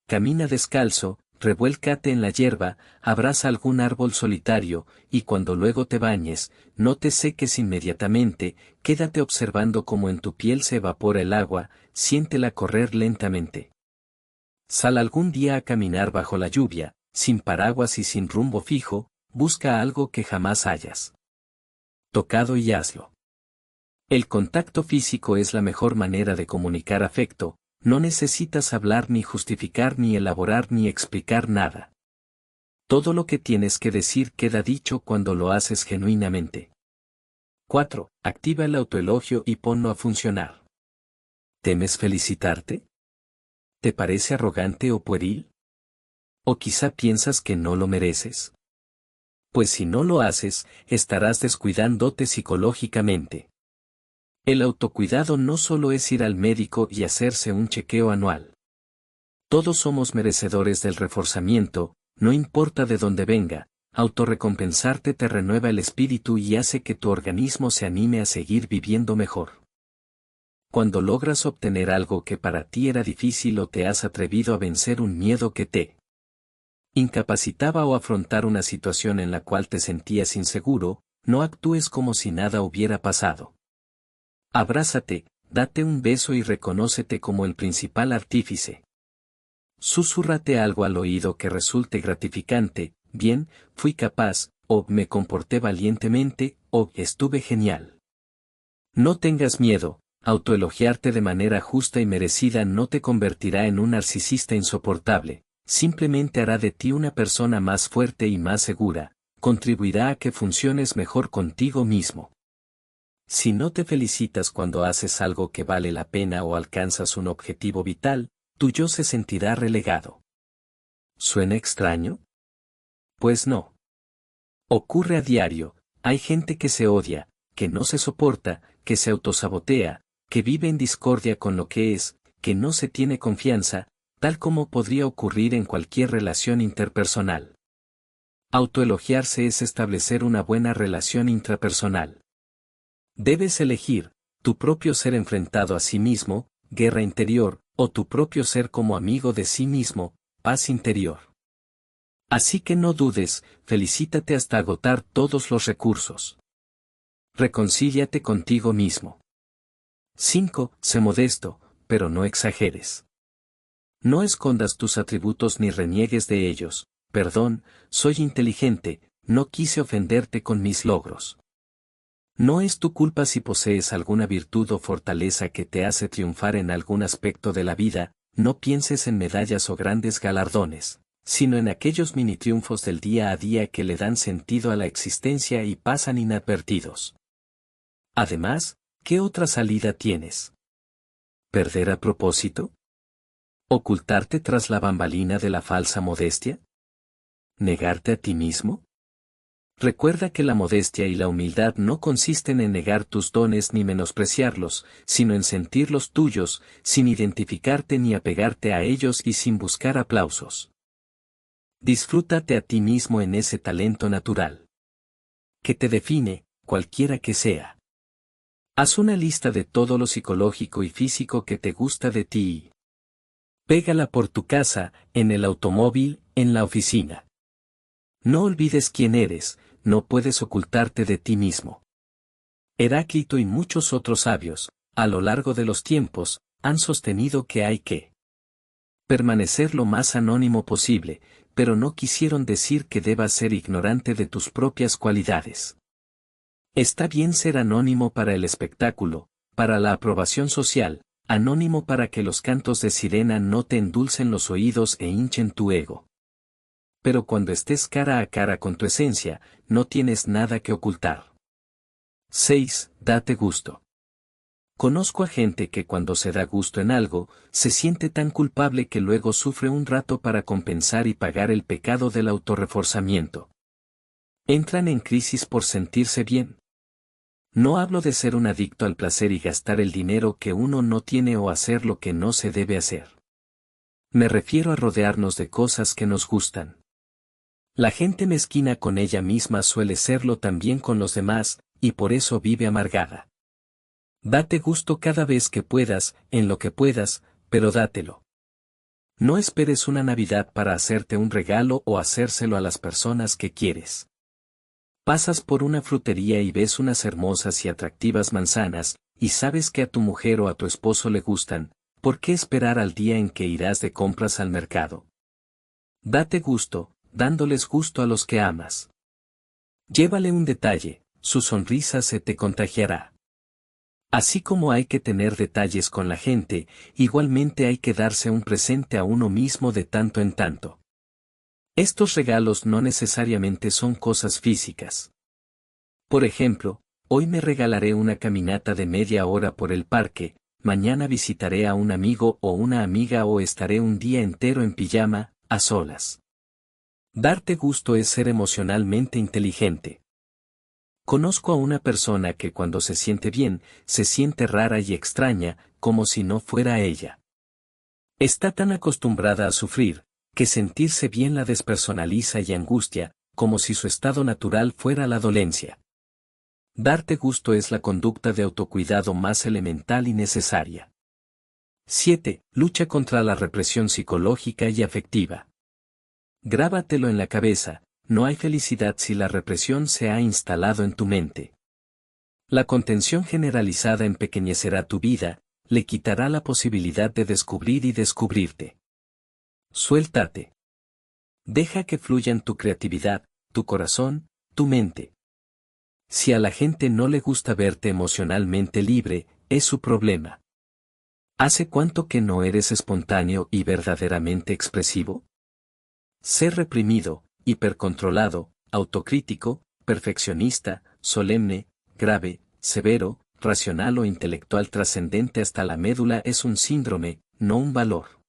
Camina descalzo, revuélcate en la hierba, abraza algún árbol solitario, y cuando luego te bañes, no te seques inmediatamente, quédate observando cómo en tu piel se evapora el agua, siéntela correr lentamente. Sal algún día a caminar bajo la lluvia, sin paraguas y sin rumbo fijo, busca algo que jamás hayas tocado y hazlo. El contacto físico es la mejor manera de comunicar afecto. No necesitas hablar ni justificar ni elaborar ni explicar nada. Todo lo que tienes que decir queda dicho cuando lo haces genuinamente. 4. Activa el autoelogio y ponlo a funcionar. ¿Temes felicitarte? ¿Te parece arrogante o pueril? ¿O quizá piensas que no lo mereces? Pues si no lo haces, estarás descuidándote psicológicamente. El autocuidado no solo es ir al médico y hacerse un chequeo anual. Todos somos merecedores del reforzamiento, no importa de dónde venga, autorrecompensarte te renueva el espíritu y hace que tu organismo se anime a seguir viviendo mejor. Cuando logras obtener algo que para ti era difícil o te has atrevido a vencer un miedo que te incapacitaba o afrontar una situación en la cual te sentías inseguro, no actúes como si nada hubiera pasado. Abrázate, date un beso y reconócete como el principal artífice. Susúrrate algo al oído que resulte gratificante, bien, fui capaz, o me comporté valientemente, o estuve genial. No tengas miedo, autoelogiarte de manera justa y merecida no te convertirá en un narcisista insoportable, simplemente hará de ti una persona más fuerte y más segura, contribuirá a que funciones mejor contigo mismo. Si no te felicitas cuando haces algo que vale la pena o alcanzas un objetivo vital, tu yo se sentirá relegado. ¿Suena extraño? Pues no. Ocurre a diario, hay gente que se odia, que no se soporta, que se autosabotea, que vive en discordia con lo que es, que no se tiene confianza, tal como podría ocurrir en cualquier relación interpersonal. Autoelogiarse es establecer una buena relación intrapersonal. Debes elegir, tu propio ser enfrentado a sí mismo, guerra interior, o tu propio ser como amigo de sí mismo, paz interior. Así que no dudes, felicítate hasta agotar todos los recursos. Reconcíliate contigo mismo. 5. Sé modesto, pero no exageres. No escondas tus atributos ni reniegues de ellos. Perdón, soy inteligente, no quise ofenderte con mis logros. No es tu culpa si posees alguna virtud o fortaleza que te hace triunfar en algún aspecto de la vida, no pienses en medallas o grandes galardones, sino en aquellos mini triunfos del día a día que le dan sentido a la existencia y pasan inadvertidos. Además, ¿qué otra salida tienes? ¿Perder a propósito? ¿Ocultarte tras la bambalina de la falsa modestia? ¿Negarte a ti mismo? Recuerda que la modestia y la humildad no consisten en negar tus dones ni menospreciarlos, sino en sentirlos tuyos, sin identificarte ni apegarte a ellos y sin buscar aplausos. Disfrútate a ti mismo en ese talento natural que te define, cualquiera que sea. Haz una lista de todo lo psicológico y físico que te gusta de ti y pégala por tu casa, en el automóvil, en la oficina. No olvides quién eres, no puedes ocultarte de ti mismo. Heráclito y muchos otros sabios, a lo largo de los tiempos, han sostenido que hay que permanecer lo más anónimo posible, pero no quisieron decir que debas ser ignorante de tus propias cualidades. Está bien ser anónimo para el espectáculo, para la aprobación social, anónimo para que los cantos de sirena no te endulcen los oídos e hinchen tu ego. Pero cuando estés cara a cara con tu esencia, no tienes nada que ocultar. 6. Date gusto. Conozco a gente que cuando se da gusto en algo, se siente tan culpable que luego sufre un rato para compensar y pagar el pecado del autorreforzamiento. Entran en crisis por sentirse bien. No hablo de ser un adicto al placer y gastar el dinero que uno no tiene o hacer lo que no se debe hacer. Me refiero a rodearnos de cosas que nos gustan. La gente mezquina con ella misma suele serlo también con los demás, y por eso vive amargada. Date gusto cada vez que puedas, en lo que puedas, pero dátelo. No esperes una Navidad para hacerte un regalo o hacérselo a las personas que quieres. Pasas por una frutería y ves unas hermosas y atractivas manzanas, y sabes que a tu mujer o a tu esposo le gustan, ¿por qué esperar al día en que irás de compras al mercado? Date gusto, dándoles gusto a los que amas. Llévale un detalle, su sonrisa se te contagiará. Así como hay que tener detalles con la gente, igualmente hay que darse un presente a uno mismo de tanto en tanto. Estos regalos no necesariamente son cosas físicas. Por ejemplo, hoy me regalaré una caminata de media hora por el parque, mañana visitaré a un amigo o una amiga o estaré un día entero en pijama, a solas. Darte gusto es ser emocionalmente inteligente. Conozco a una persona que cuando se siente bien, se siente rara y extraña, como si no fuera ella. Está tan acostumbrada a sufrir, que sentirse bien la despersonaliza y angustia, como si su estado natural fuera la dolencia. Darte gusto es la conducta de autocuidado más elemental y necesaria. 7. Lucha contra la represión psicológica y afectiva. Grábatelo en la cabeza. No hay felicidad si la represión se ha instalado en tu mente. La contención generalizada empequeñecerá tu vida, le quitará la posibilidad de descubrir y descubrirte. Suéltate. Deja que fluyan tu creatividad, tu corazón, tu mente. Si a la gente no le gusta verte emocionalmente libre, es su problema. ¿Hace cuánto que no eres espontáneo y verdaderamente expresivo? Ser reprimido, hipercontrolado, autocrítico, perfeccionista, solemne, grave, severo, racional o intelectual trascendente hasta la médula es un síndrome, no un valor.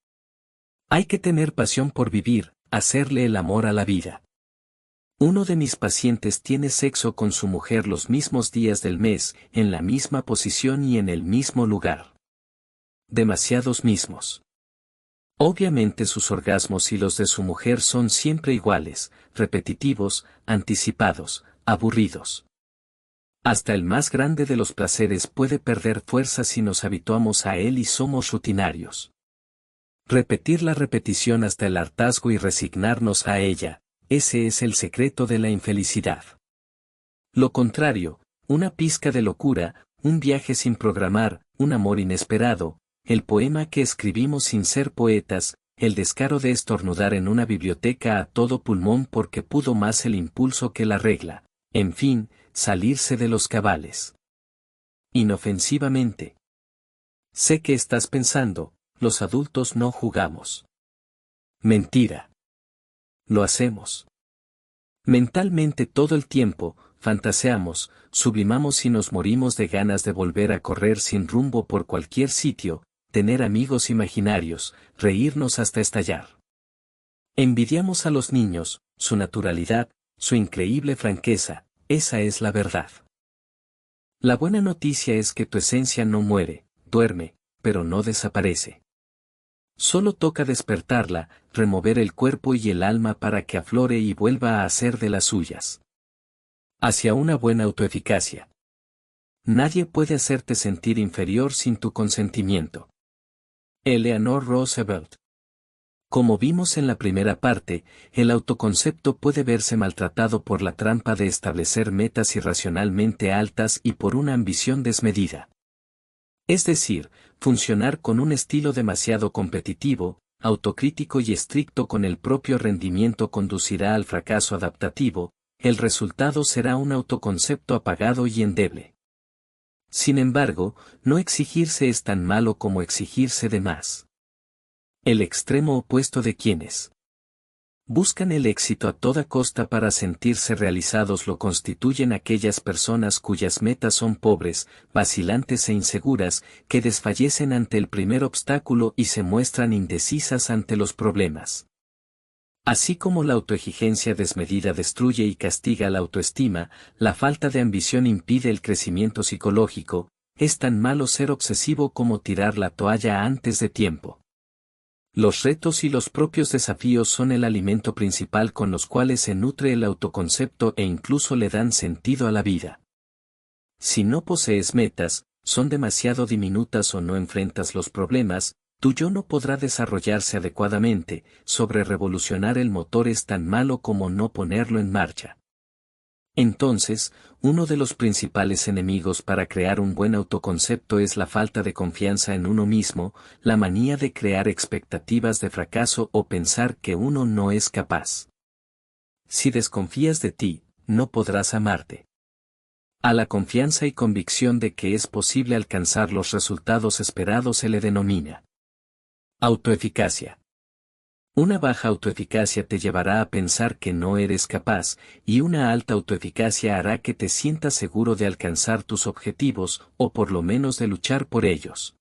Hay que tener pasión por vivir, hacerle el amor a la vida. Uno de mis pacientes tiene sexo con su mujer los mismos días del mes, en la misma posición y en el mismo lugar. Demasiados mismos. Obviamente sus orgasmos y los de su mujer son siempre iguales, repetitivos, anticipados, aburridos. Hasta el más grande de los placeres puede perder fuerza si nos habituamos a él y somos rutinarios. Repetir la repetición hasta el hartazgo y resignarnos a ella, ese es el secreto de la infelicidad. Lo contrario, una pizca de locura, un viaje sin programar, un amor inesperado, el poema que escribimos sin ser poetas, el descaro de estornudar en una biblioteca a todo pulmón porque pudo más el impulso que la regla, en fin, salirse de los cabales. Inofensivamente. Sé que estás pensando, los adultos no jugamos. Mentira. Lo hacemos. Mentalmente todo el tiempo, fantaseamos, sublimamos y nos morimos de ganas de volver a correr sin rumbo por cualquier sitio, tener amigos imaginarios, reírnos hasta estallar. Envidiamos a los niños, su naturalidad, su increíble franqueza, esa es la verdad. La buena noticia es que tu esencia no muere, duerme, pero no desaparece. Solo toca despertarla, remover el cuerpo y el alma para que aflore y vuelva a hacer de las suyas. Hacia una buena autoeficacia. Nadie puede hacerte sentir inferior sin tu consentimiento. Eleanor Roosevelt. Como vimos en la primera parte, el autoconcepto puede verse maltratado por la trampa de establecer metas irracionalmente altas y por una ambición desmedida. Es decir, funcionar con un estilo demasiado competitivo, autocrítico y estricto con el propio rendimiento conducirá al fracaso adaptativo, el resultado será un autoconcepto apagado y endeble. Sin embargo, no exigirse es tan malo como exigirse de más. El extremo opuesto de quienes buscan el éxito a toda costa para sentirse realizados lo constituyen aquellas personas cuyas metas son pobres, vacilantes e inseguras, que desfallecen ante el primer obstáculo y se muestran indecisas ante los problemas. Así como la autoexigencia desmedida destruye y castiga la autoestima, la falta de ambición impide el crecimiento psicológico, es tan malo ser obsesivo como tirar la toalla antes de tiempo. Los retos y los propios desafíos son el alimento principal con los cuales se nutre el autoconcepto e incluso le dan sentido a la vida. Si no posees metas, son demasiado diminutas o no enfrentas los problemas, tu yo no podrá desarrollarse adecuadamente, sobre revolucionar el motor es tan malo como no ponerlo en marcha. Entonces, uno de los principales enemigos para crear un buen autoconcepto es la falta de confianza en uno mismo, la manía de crear expectativas de fracaso o pensar que uno no es capaz. Si desconfías de ti, no podrás amarte. A la confianza y convicción de que es posible alcanzar los resultados esperados se le denomina autoeficacia. Una baja autoeficacia te llevará a pensar que no eres capaz, y una alta autoeficacia hará que te sientas seguro de alcanzar tus objetivos, o por lo menos de luchar por ellos.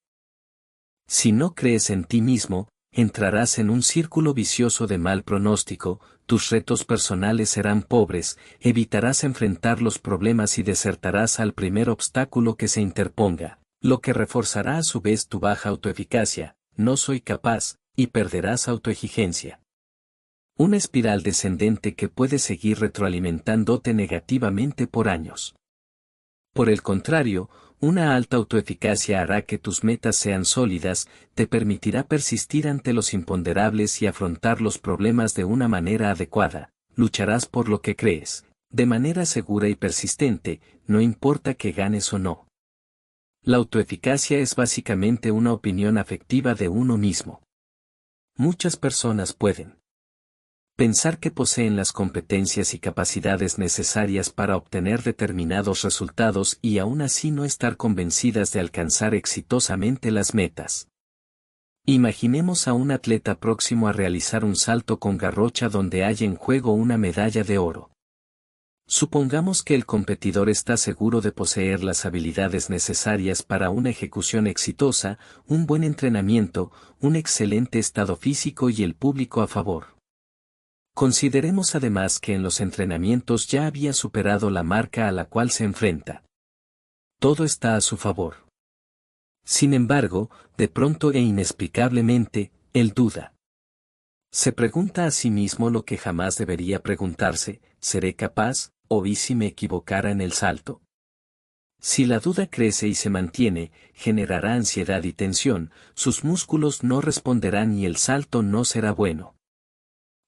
Si no crees en ti mismo, entrarás en un círculo vicioso de mal pronóstico, tus retos personales serán pobres, evitarás enfrentar los problemas y desertarás al primer obstáculo que se interponga, lo que reforzará a su vez tu baja autoeficacia, no soy capaz, y perderás autoexigencia. Una espiral descendente que puede seguir retroalimentándote negativamente por años. Por el contrario, una alta autoeficacia hará que tus metas sean sólidas, te permitirá persistir ante los imponderables y afrontar los problemas de una manera adecuada, lucharás por lo que crees, de manera segura y persistente, no importa que ganes o no. La autoeficacia es básicamente una opinión afectiva de uno mismo. Muchas personas pueden pensar que poseen las competencias y capacidades necesarias para obtener determinados resultados y aún así no estar convencidas de alcanzar exitosamente las metas. Imaginemos a un atleta próximo a realizar un salto con garrocha donde hay en juego una medalla de oro. Supongamos que el competidor está seguro de poseer las habilidades necesarias para una ejecución exitosa, un buen entrenamiento, un excelente estado físico y el público a favor. Consideremos además que en los entrenamientos ya había superado la marca a la cual se enfrenta. Todo está a su favor. Sin embargo, de pronto e inexplicablemente, él duda. Se pregunta a sí mismo lo que jamás debería preguntarse: ¿seré capaz, o y si me equivocara en el salto? Si la duda crece y se mantiene, generará ansiedad y tensión, sus músculos no responderán y el salto no será bueno.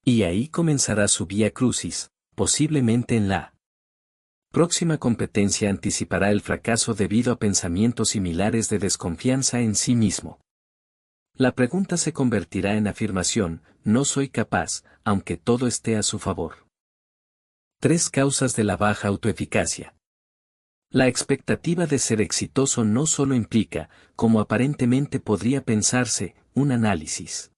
Y ahí comenzará su vía crucis, posiblemente en la próxima competencia anticipará el fracaso debido a pensamientos similares de desconfianza en sí mismo. La pregunta se convertirá en afirmación: no soy capaz, aunque todo esté a su favor. 3 causas de la baja autoeficacia. La expectativa de ser exitoso no solo implica, como aparentemente podría pensarse, un análisis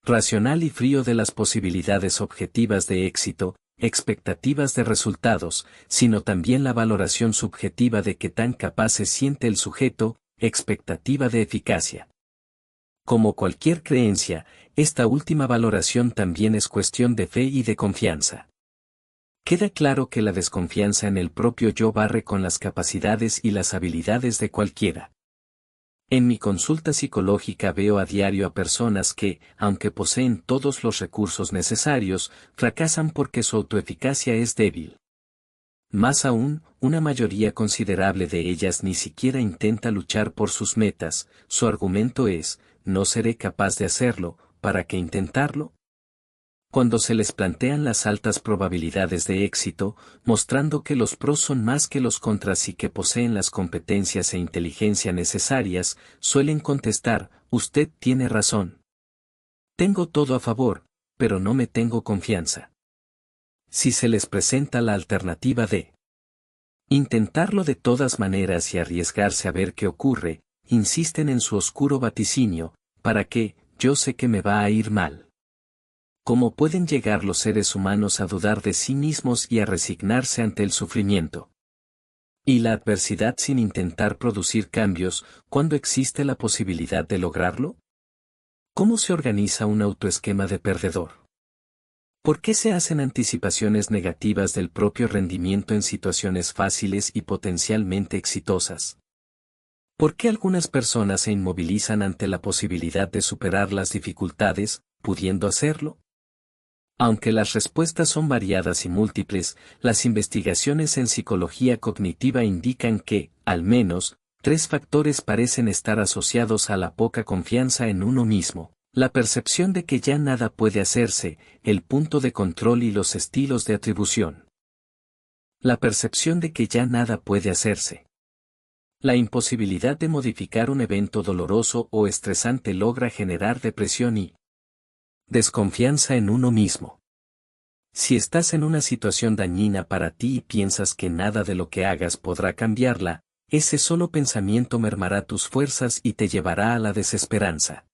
racional y frío de las posibilidades objetivas de éxito, expectativas de resultados, sino también la valoración subjetiva de qué tan capaz se siente el sujeto, expectativa de eficacia. Como cualquier creencia, esta última valoración también es cuestión de fe y de confianza. Queda claro que la desconfianza en el propio yo barre con las capacidades y las habilidades de cualquiera. En mi consulta psicológica veo a diario a personas que, aunque poseen todos los recursos necesarios, fracasan porque su autoeficacia es débil. Más aún, una mayoría considerable de ellas ni siquiera intenta luchar por sus metas. Su argumento es: no seré capaz de hacerlo, ¿para qué intentarlo? Cuando se les plantean las altas probabilidades de éxito, mostrando que los pros son más que los contras y que poseen las competencias e inteligencia necesarias, suelen contestar: usted tiene razón. Tengo todo a favor, pero no me tengo confianza. Si se les presenta la alternativa de intentarlo de todas maneras y arriesgarse a ver qué ocurre, insisten en su oscuro vaticinio: ¿para qué? Yo sé que me va a ir mal. ¿Cómo pueden llegar los seres humanos a dudar de sí mismos y a resignarse ante el sufrimiento y la adversidad sin intentar producir cambios, cuando existe la posibilidad de lograrlo? ¿Cómo se organiza un autoesquema de perdedor? ¿Por qué se hacen anticipaciones negativas del propio rendimiento en situaciones fáciles y potencialmente exitosas? ¿Por qué algunas personas se inmovilizan ante la posibilidad de superar las dificultades, pudiendo hacerlo? Aunque las respuestas son variadas y múltiples, las investigaciones en psicología cognitiva indican que, al menos, 3 factores parecen estar asociados a la poca confianza en uno mismo: la percepción de que ya nada puede hacerse, el punto de control y los estilos de atribución. La percepción de que ya nada puede hacerse. La imposibilidad de modificar un evento doloroso o estresante logra generar depresión y desconfianza en uno mismo. Si estás en una situación dañina para ti y piensas que nada de lo que hagas podrá cambiarla, ese solo pensamiento mermará tus fuerzas y te llevará a la desesperanza.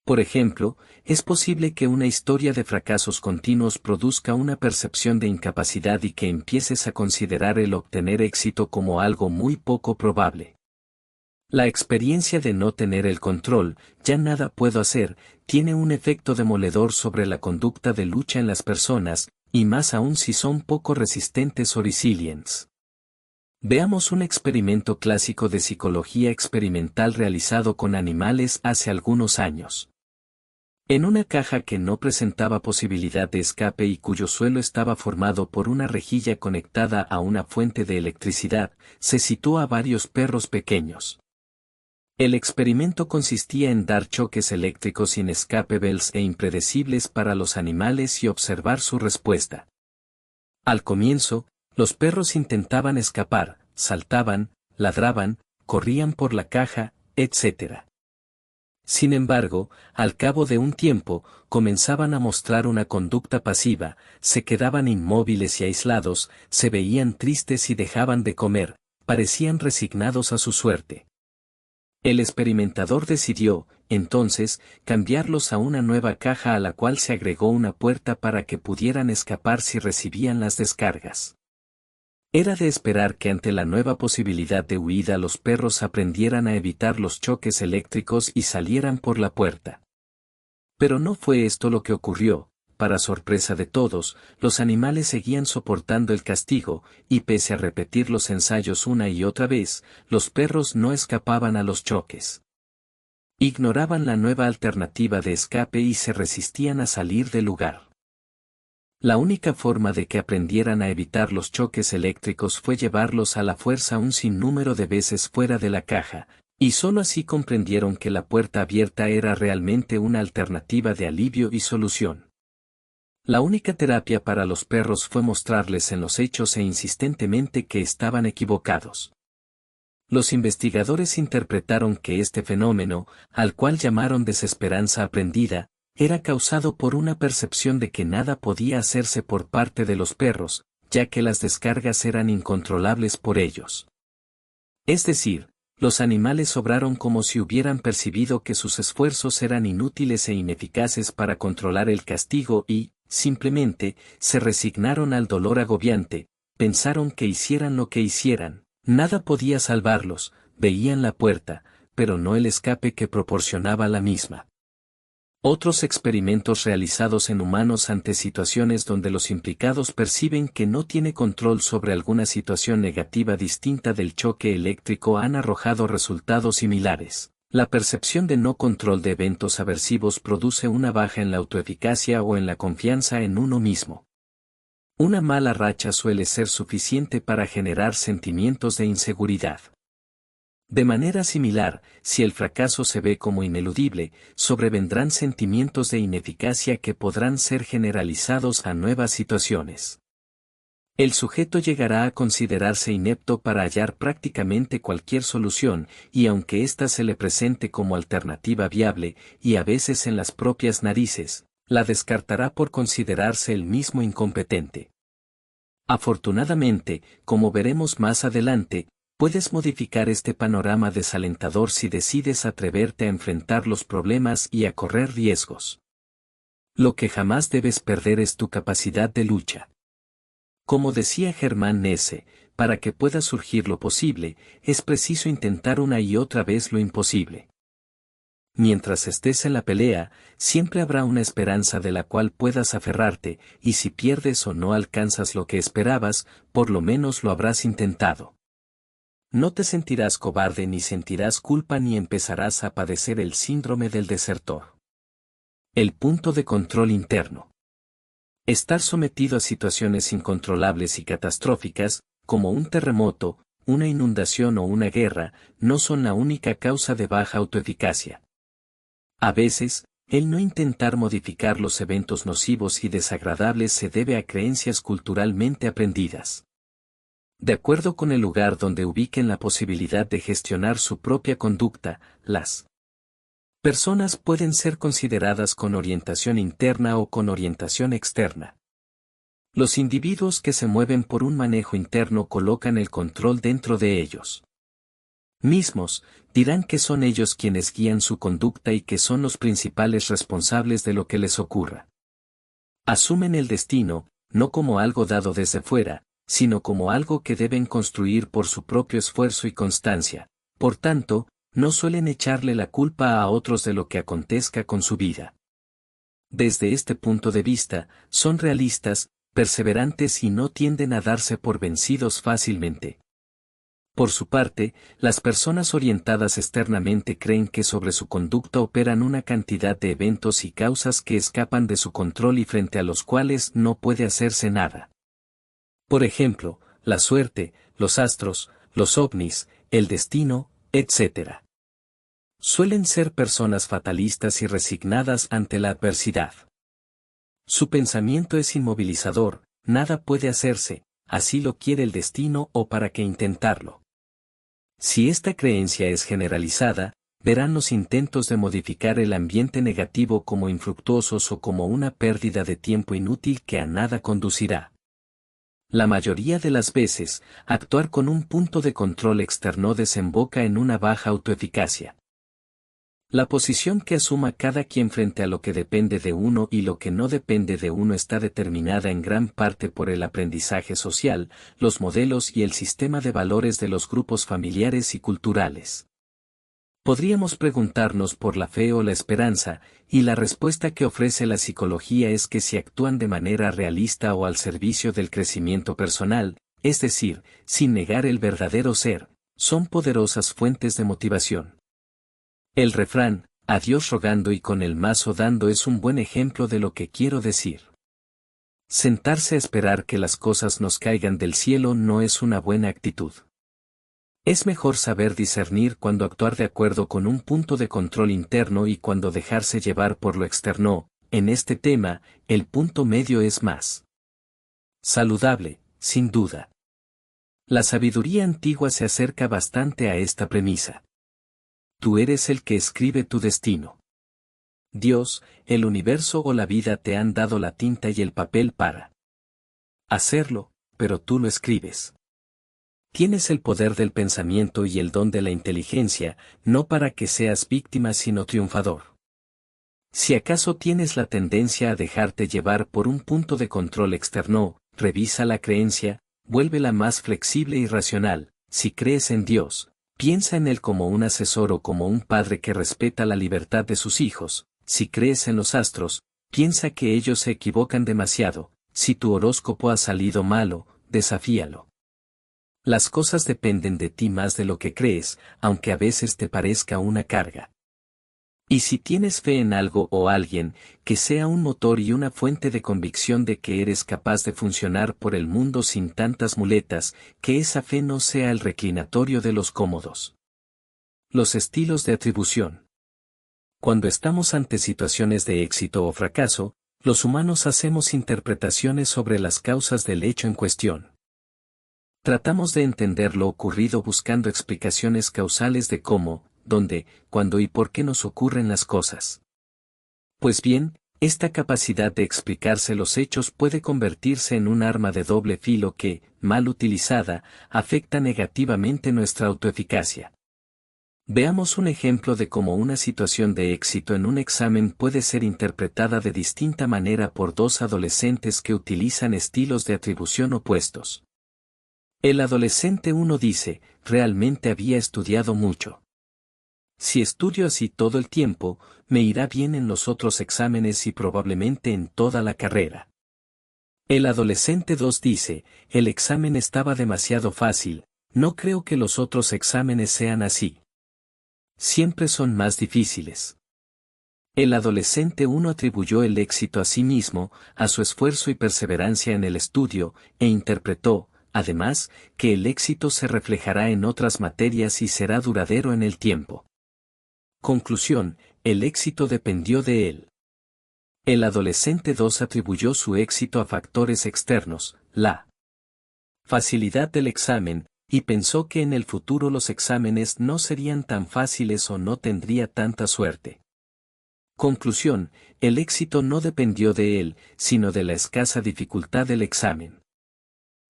Por ejemplo, es posible que una historia de fracasos continuos produzca una percepción de incapacidad y que empieces a considerar el obtener éxito como algo muy poco probable. La experiencia de no tener el control, ya nada puedo hacer, tiene un efecto demoledor sobre la conducta de lucha en las personas, y más aún si son poco resistentes o resilientes. Veamos un experimento clásico de psicología experimental realizado con animales hace algunos años. En una caja que no presentaba posibilidad de escape y cuyo suelo estaba formado por una rejilla conectada a una fuente de electricidad, se situó a varios perros pequeños. El experimento consistía en dar choques eléctricos inescapables e impredecibles para los animales y observar su respuesta. Al comienzo, los perros intentaban escapar, saltaban, ladraban, corrían por la caja, etc. Sin embargo, al cabo de un tiempo, comenzaban a mostrar una conducta pasiva, se quedaban inmóviles y aislados, se veían tristes y dejaban de comer, parecían resignados a su suerte. El experimentador decidió, entonces, cambiarlos a una nueva caja a la cual se agregó una puerta para que pudieran escapar si recibían las descargas. Era de esperar que ante la nueva posibilidad de huida los perros aprendieran a evitar los choques eléctricos y salieran por la puerta. Pero no fue esto lo que ocurrió. Para sorpresa de todos, los animales seguían soportando el castigo, y pese a repetir los ensayos una y otra vez, los perros no escapaban a los choques. Ignoraban la nueva alternativa de escape y se resistían a salir del lugar. La única forma de que aprendieran a evitar los choques eléctricos fue llevarlos a la fuerza un sinnúmero de veces fuera de la caja, y sólo así comprendieron que la puerta abierta era realmente una alternativa de alivio y solución. La única terapia para los perros fue mostrarles en los hechos e insistentemente que estaban equivocados. Los investigadores interpretaron que este fenómeno, al cual llamaron desesperanza aprendida, era causado por una percepción de que nada podía hacerse por parte de los perros, ya que las descargas eran incontrolables por ellos. Es decir, los animales obraron como si hubieran percibido que sus esfuerzos eran inútiles e ineficaces para controlar el castigo y, simplemente, se resignaron al dolor agobiante, pensaron que hicieran lo que hicieran, nada podía salvarlos, veían la puerta, pero no el escape que proporcionaba la misma. Otros experimentos realizados en humanos ante situaciones donde los implicados perciben que no tiene control sobre alguna situación negativa distinta del choque eléctrico han arrojado resultados similares. La percepción de no control de eventos aversivos produce una baja en la autoeficacia o en la confianza en uno mismo. Una mala racha suele ser suficiente para generar sentimientos de inseguridad. De manera similar, si el fracaso se ve como ineludible, sobrevendrán sentimientos de ineficacia que podrán ser generalizados a nuevas situaciones. El sujeto llegará a considerarse inepto para hallar prácticamente cualquier solución, y aunque ésta se le presente como alternativa viable, y a veces en las propias narices, la descartará por considerarse el mismo incompetente. Afortunadamente, como veremos más adelante, puedes modificar este panorama desalentador si decides atreverte a enfrentar los problemas y a correr riesgos. Lo que jamás debes perder es tu capacidad de lucha. Como decía Germán Hesse, para que pueda surgir lo posible, es preciso intentar una y otra vez lo imposible. Mientras estés en la pelea, siempre habrá una esperanza de la cual puedas aferrarte, y si pierdes o no alcanzas lo que esperabas, por lo menos lo habrás intentado. No te sentirás cobarde ni sentirás culpa ni empezarás a padecer el síndrome del desertor. El punto de control interno. Estar sometido a situaciones incontrolables y catastróficas, como un terremoto, una inundación o una guerra, no son la única causa de baja autoeficacia. A veces, el no intentar modificar los eventos nocivos y desagradables se debe a creencias culturalmente aprendidas. De acuerdo con el lugar donde ubiquen la posibilidad de gestionar su propia conducta, las personas pueden ser consideradas con orientación interna o con orientación externa. Los individuos que se mueven por un manejo interno colocan el control dentro de ellos mismos, dirán que son ellos quienes guían su conducta y que son los principales responsables de lo que les ocurra. Asumen el destino, no como algo dado desde fuera, sino como algo que deben construir por su propio esfuerzo y constancia. Por tanto, no suelen echarle la culpa a otros de lo que acontezca con su vida. Desde este punto de vista, son realistas, perseverantes y no tienden a darse por vencidos fácilmente. Por su parte, las personas orientadas externamente creen que sobre su conducta operan una cantidad de eventos y causas que escapan de su control y frente a los cuales no puede hacerse nada. Por ejemplo, la suerte, los astros, los ovnis, el destino, etc. Suelen ser personas fatalistas y resignadas ante la adversidad. Su pensamiento es inmovilizador, nada puede hacerse, así lo quiere el destino o para qué intentarlo. Si esta creencia es generalizada, verán los intentos de modificar el ambiente negativo como infructuosos o como una pérdida de tiempo inútil que a nada conducirá. La mayoría de las veces, actuar con un punto de control externo desemboca en una baja autoeficacia. La posición que asuma cada quien frente a lo que depende de uno y lo que no depende de uno está determinada en gran parte por el aprendizaje social, los modelos y el sistema de valores de los grupos familiares y culturales. Podríamos preguntarnos por la fe o la esperanza, y la respuesta que ofrece la psicología es que si actúan de manera realista o al servicio del crecimiento personal, es decir, sin negar el verdadero ser, son poderosas fuentes de motivación. El refrán, a Dios rogando y con el mazo dando es un buen ejemplo de lo que quiero decir. Sentarse a esperar que las cosas nos caigan del cielo no es una buena actitud. Es mejor saber discernir cuándo actuar de acuerdo con un punto de control interno y cuándo dejarse llevar por lo externo. En este tema, el punto medio es más saludable, sin duda. La sabiduría antigua se acerca bastante a esta premisa. Tú eres el que escribe tu destino. Dios, el universo o la vida te han dado la tinta y el papel para hacerlo, pero tú lo escribes. Tienes el poder del pensamiento y el don de la inteligencia, no para que seas víctima sino triunfador. Si acaso tienes la tendencia a dejarte llevar por un punto de control externo, revisa la creencia, vuélvela más flexible y racional. Si crees en Dios, piensa en Él como un asesor o como un padre que respeta la libertad de sus hijos. Si crees en los astros, piensa que ellos se equivocan demasiado. Si tu horóscopo ha salido malo, desafíalo. Las cosas dependen de ti más de lo que crees, aunque a veces te parezca una carga. Y si tienes fe en algo o alguien, que sea un motor y una fuente de convicción de que eres capaz de funcionar por el mundo sin tantas muletas, que esa fe no sea el reclinatorio de los cómodos. Los estilos de atribución. Cuando estamos ante situaciones de éxito o fracaso, los humanos hacemos interpretaciones sobre las causas del hecho en cuestión. Tratamos de entender lo ocurrido buscando explicaciones causales de cómo, dónde, cuándo y por qué nos ocurren las cosas. Pues bien, esta capacidad de explicarse los hechos puede convertirse en un arma de doble filo que, mal utilizada, afecta negativamente nuestra autoeficacia. Veamos un ejemplo de cómo una situación de éxito en un examen puede ser interpretada de distinta manera por dos adolescentes que utilizan estilos de atribución opuestos. El adolescente 1 dice, realmente había estudiado mucho. Si estudio así todo el tiempo, me irá bien en los otros exámenes y probablemente en toda la carrera. El adolescente 2 dice, el examen estaba demasiado fácil, no creo que los otros exámenes sean así. Siempre son más difíciles. El adolescente 1 atribuyó el éxito a sí mismo, a su esfuerzo y perseverancia en el estudio, e interpretó, además, que el éxito se reflejará en otras materias y será duradero en el tiempo. Conclusión, el éxito dependió de él. El adolescente 2 atribuyó su éxito a factores externos, la facilidad del examen, y pensó que en el futuro los exámenes no serían tan fáciles o no tendría tanta suerte. Conclusión, el éxito no dependió de él, sino de la escasa dificultad del examen.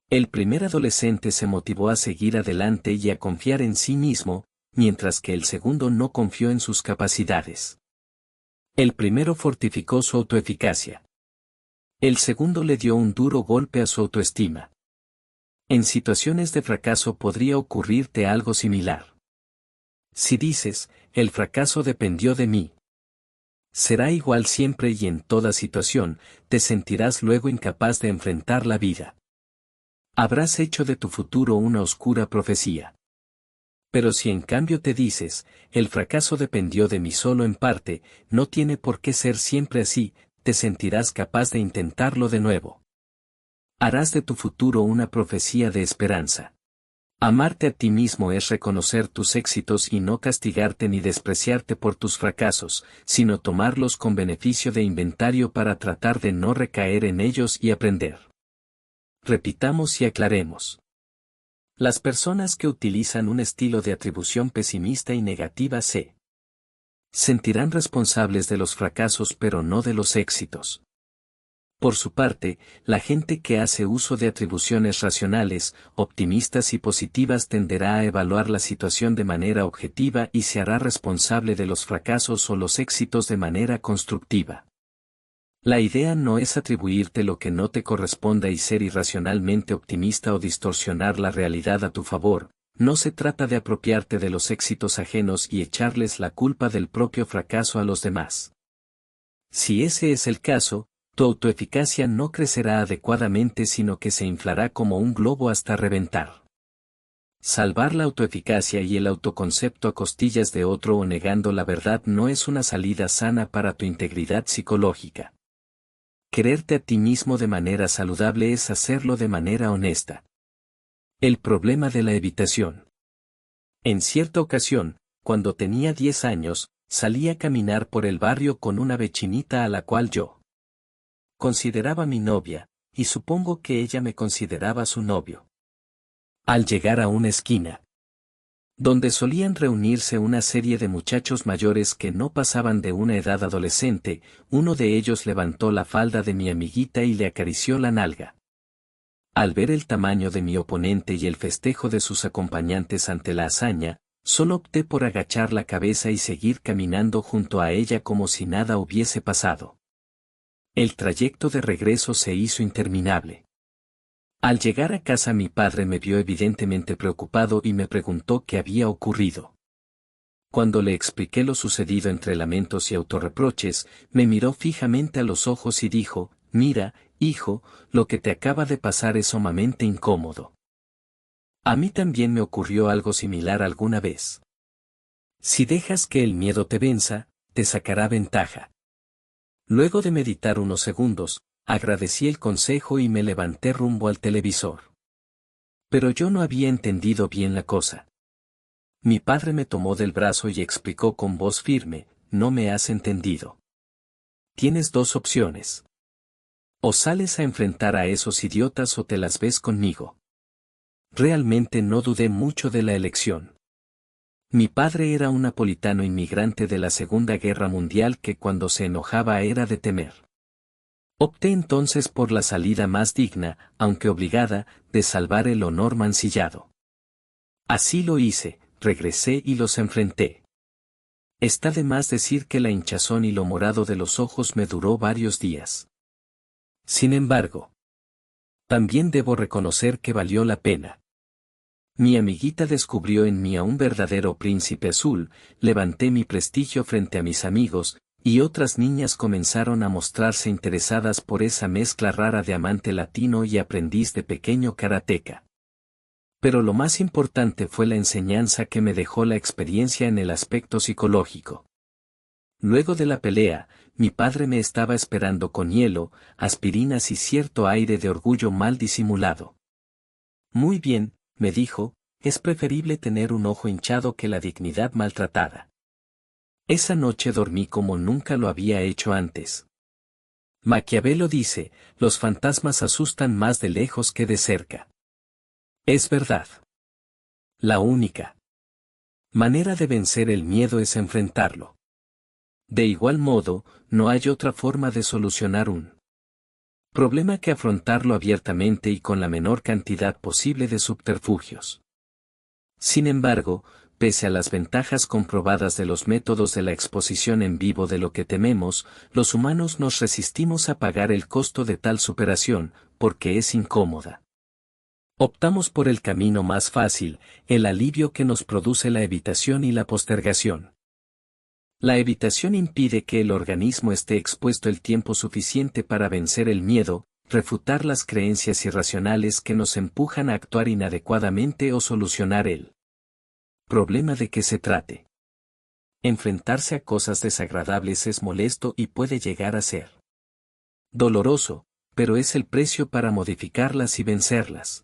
El primer adolescente se motivó a seguir adelante y a confiar en sí mismo, mientras que el segundo no confió en sus capacidades. El primero fortificó su autoeficacia. El segundo le dio un duro golpe a su autoestima. En situaciones de fracaso podría ocurrirte algo similar. Si dices, el fracaso dependió de mí. Será igual siempre y en toda situación, te sentirás luego incapaz de enfrentar la vida. Habrás hecho de tu futuro una oscura profecía. Pero si en cambio te dices, el fracaso dependió de mí solo en parte, no tiene por qué ser siempre así, te sentirás capaz de intentarlo de nuevo. Harás de tu futuro una profecía de esperanza. Amarte a ti mismo es reconocer tus éxitos y no castigarte ni despreciarte por tus fracasos, sino tomarlos con beneficio de inventario para tratar de no recaer en ellos y aprender. Repitamos y aclaremos. Las personas que utilizan un estilo de atribución pesimista y negativa se sentirán responsables de los fracasos pero no de los éxitos. Por su parte, la gente que hace uso de atribuciones racionales, optimistas y positivas tenderá a evaluar la situación de manera objetiva y se hará responsable de los fracasos o los éxitos de manera constructiva. La idea no es atribuirte lo que no te corresponda y ser irracionalmente optimista o distorsionar la realidad a tu favor, no se trata de apropiarte de los éxitos ajenos y echarles la culpa del propio fracaso a los demás. Si ese es el caso, tu autoeficacia no crecerá adecuadamente sino que se inflará como un globo hasta reventar. Salvar la autoeficacia y el autoconcepto a costillas de otro o negando la verdad no es una salida sana para tu integridad psicológica. Quererte a ti mismo de manera saludable es hacerlo de manera honesta. El problema de la evitación. En cierta ocasión, cuando tenía 10 años, salí a caminar por el barrio con una vecinita a la cual yo consideraba mi novia, y supongo que ella me consideraba su novio. Al llegar a una esquina, donde solían reunirse una serie de muchachos mayores que no pasaban de una edad adolescente, uno de ellos levantó la falda de mi amiguita y le acarició la nalga. Al ver el tamaño de mi oponente y el festejo de sus acompañantes ante la hazaña, solo opté por agachar la cabeza y seguir caminando junto a ella como si nada hubiese pasado. El trayecto de regreso se hizo interminable. Al llegar a casa mi padre me vio evidentemente preocupado y me preguntó qué había ocurrido. Cuando le expliqué lo sucedido entre lamentos y autorreproches, me miró fijamente a los ojos y dijo, «Mira, hijo, lo que te acaba de pasar es sumamente incómodo. A mí también me ocurrió algo similar alguna vez. Si dejas que el miedo te venza, te sacará ventaja». Luego de meditar unos segundos, agradecí el consejo y me levanté rumbo al televisor. Pero yo no había entendido bien la cosa. Mi padre me tomó del brazo y explicó con voz firme, «No me has entendido. Tienes dos opciones. O sales a enfrentar a esos idiotas o te las ves conmigo». Realmente no dudé mucho de la elección. Mi padre era un napolitano inmigrante de la Segunda Guerra Mundial que cuando se enojaba era de temer. Opté entonces por la salida más digna, aunque obligada, de salvar el honor mancillado. Así lo hice, regresé y los enfrenté. Está de más decir que la hinchazón y lo morado de los ojos me duró varios días. Sin embargo, también debo reconocer que valió la pena. Mi amiguita descubrió en mí a un verdadero príncipe azul, levanté mi prestigio frente a mis amigos, y otras niñas comenzaron a mostrarse interesadas por esa mezcla rara de amante latino y aprendiz de pequeño karateca. Pero lo más importante fue la enseñanza que me dejó la experiencia en el aspecto psicológico. Luego de la pelea, mi padre me estaba esperando con hielo, aspirinas y cierto aire de orgullo mal disimulado. «Muy bien», me dijo, «es preferible tener un ojo hinchado que la dignidad maltratada». Esa noche dormí como nunca lo había hecho antes. Maquiavelo dice, los fantasmas asustan más de lejos que de cerca. Es verdad. La única manera de vencer el miedo es enfrentarlo. De igual modo, no hay otra forma de solucionar un problema que afrontarlo abiertamente y con la menor cantidad posible de subterfugios. Sin embargo, pese a las ventajas comprobadas de los métodos de la exposición en vivo de lo que tememos, los humanos nos resistimos a pagar el costo de tal superación, porque es incómoda. Optamos por el camino más fácil, el alivio que nos produce la evitación y la postergación. La evitación impide que el organismo esté expuesto el tiempo suficiente para vencer el miedo, refutar las creencias irracionales que nos empujan a actuar inadecuadamente o solucionar el problema de que se trate. Enfrentarse a cosas desagradables es molesto y puede llegar a ser doloroso, pero es el precio para modificarlas y vencerlas.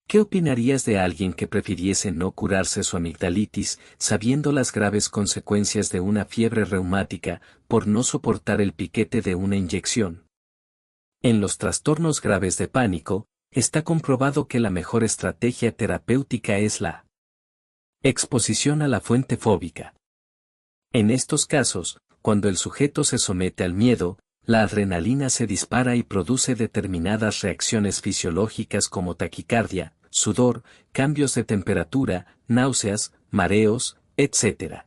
¿Qué opinarías de alguien que prefiriese no curarse su amigdalitis, sabiendo las graves consecuencias de una fiebre reumática, por no soportar el piquete de una inyección? En los trastornos graves de pánico, está comprobado que la mejor estrategia terapéutica es la exposición a la fuente fóbica. En estos casos, cuando el sujeto se somete al miedo, la adrenalina se dispara y produce determinadas reacciones fisiológicas como taquicardia, sudor, cambios de temperatura, náuseas, mareos, etc.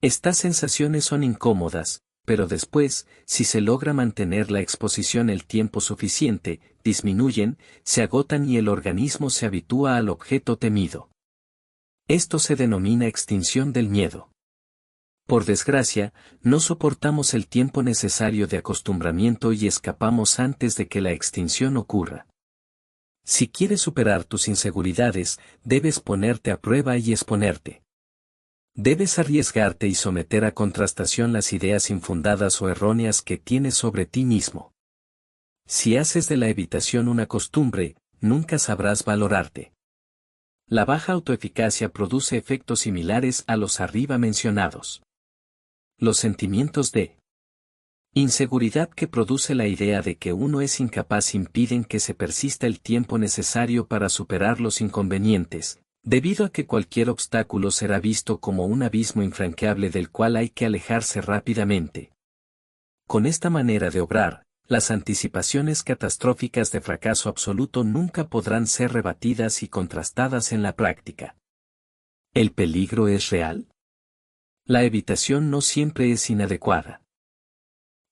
Estas sensaciones son incómodas, pero después, si se logra mantener la exposición el tiempo suficiente, disminuyen, se agotan y el organismo se habitúa al objeto temido. Esto se denomina extinción del miedo. Por desgracia, no soportamos el tiempo necesario de acostumbramiento y escapamos antes de que la extinción ocurra. Si quieres superar tus inseguridades, debes ponerte a prueba y exponerte. Debes arriesgarte y someter a contrastación las ideas infundadas o erróneas que tienes sobre ti mismo. Si haces de la evitación una costumbre, nunca sabrás valorarte. La baja autoeficacia produce efectos similares a los arriba mencionados. Los sentimientos de inseguridad que produce la idea de que uno es incapaz impiden que se persista el tiempo necesario para superar los inconvenientes, debido a que cualquier obstáculo será visto como un abismo infranqueable del cual hay que alejarse rápidamente. Con esta manera de obrar, las anticipaciones catastróficas de fracaso absoluto nunca podrán ser rebatidas y contrastadas en la práctica. ¿El peligro es real? La evitación no siempre es inadecuada.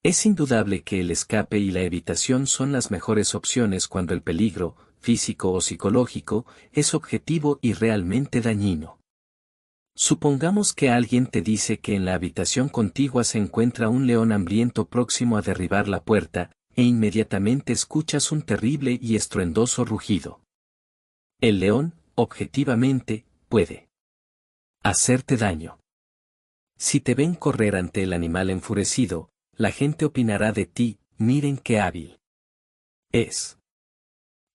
Es indudable que el escape y la evitación son las mejores opciones cuando el peligro, físico o psicológico, es objetivo y realmente dañino. Supongamos que alguien te dice que en la habitación contigua se encuentra un león hambriento próximo a derribar la puerta, e inmediatamente escuchas un terrible y estruendoso rugido. El león, objetivamente, puede hacerte daño. Si te ven correr ante el animal enfurecido, la gente opinará de ti, miren qué hábil es.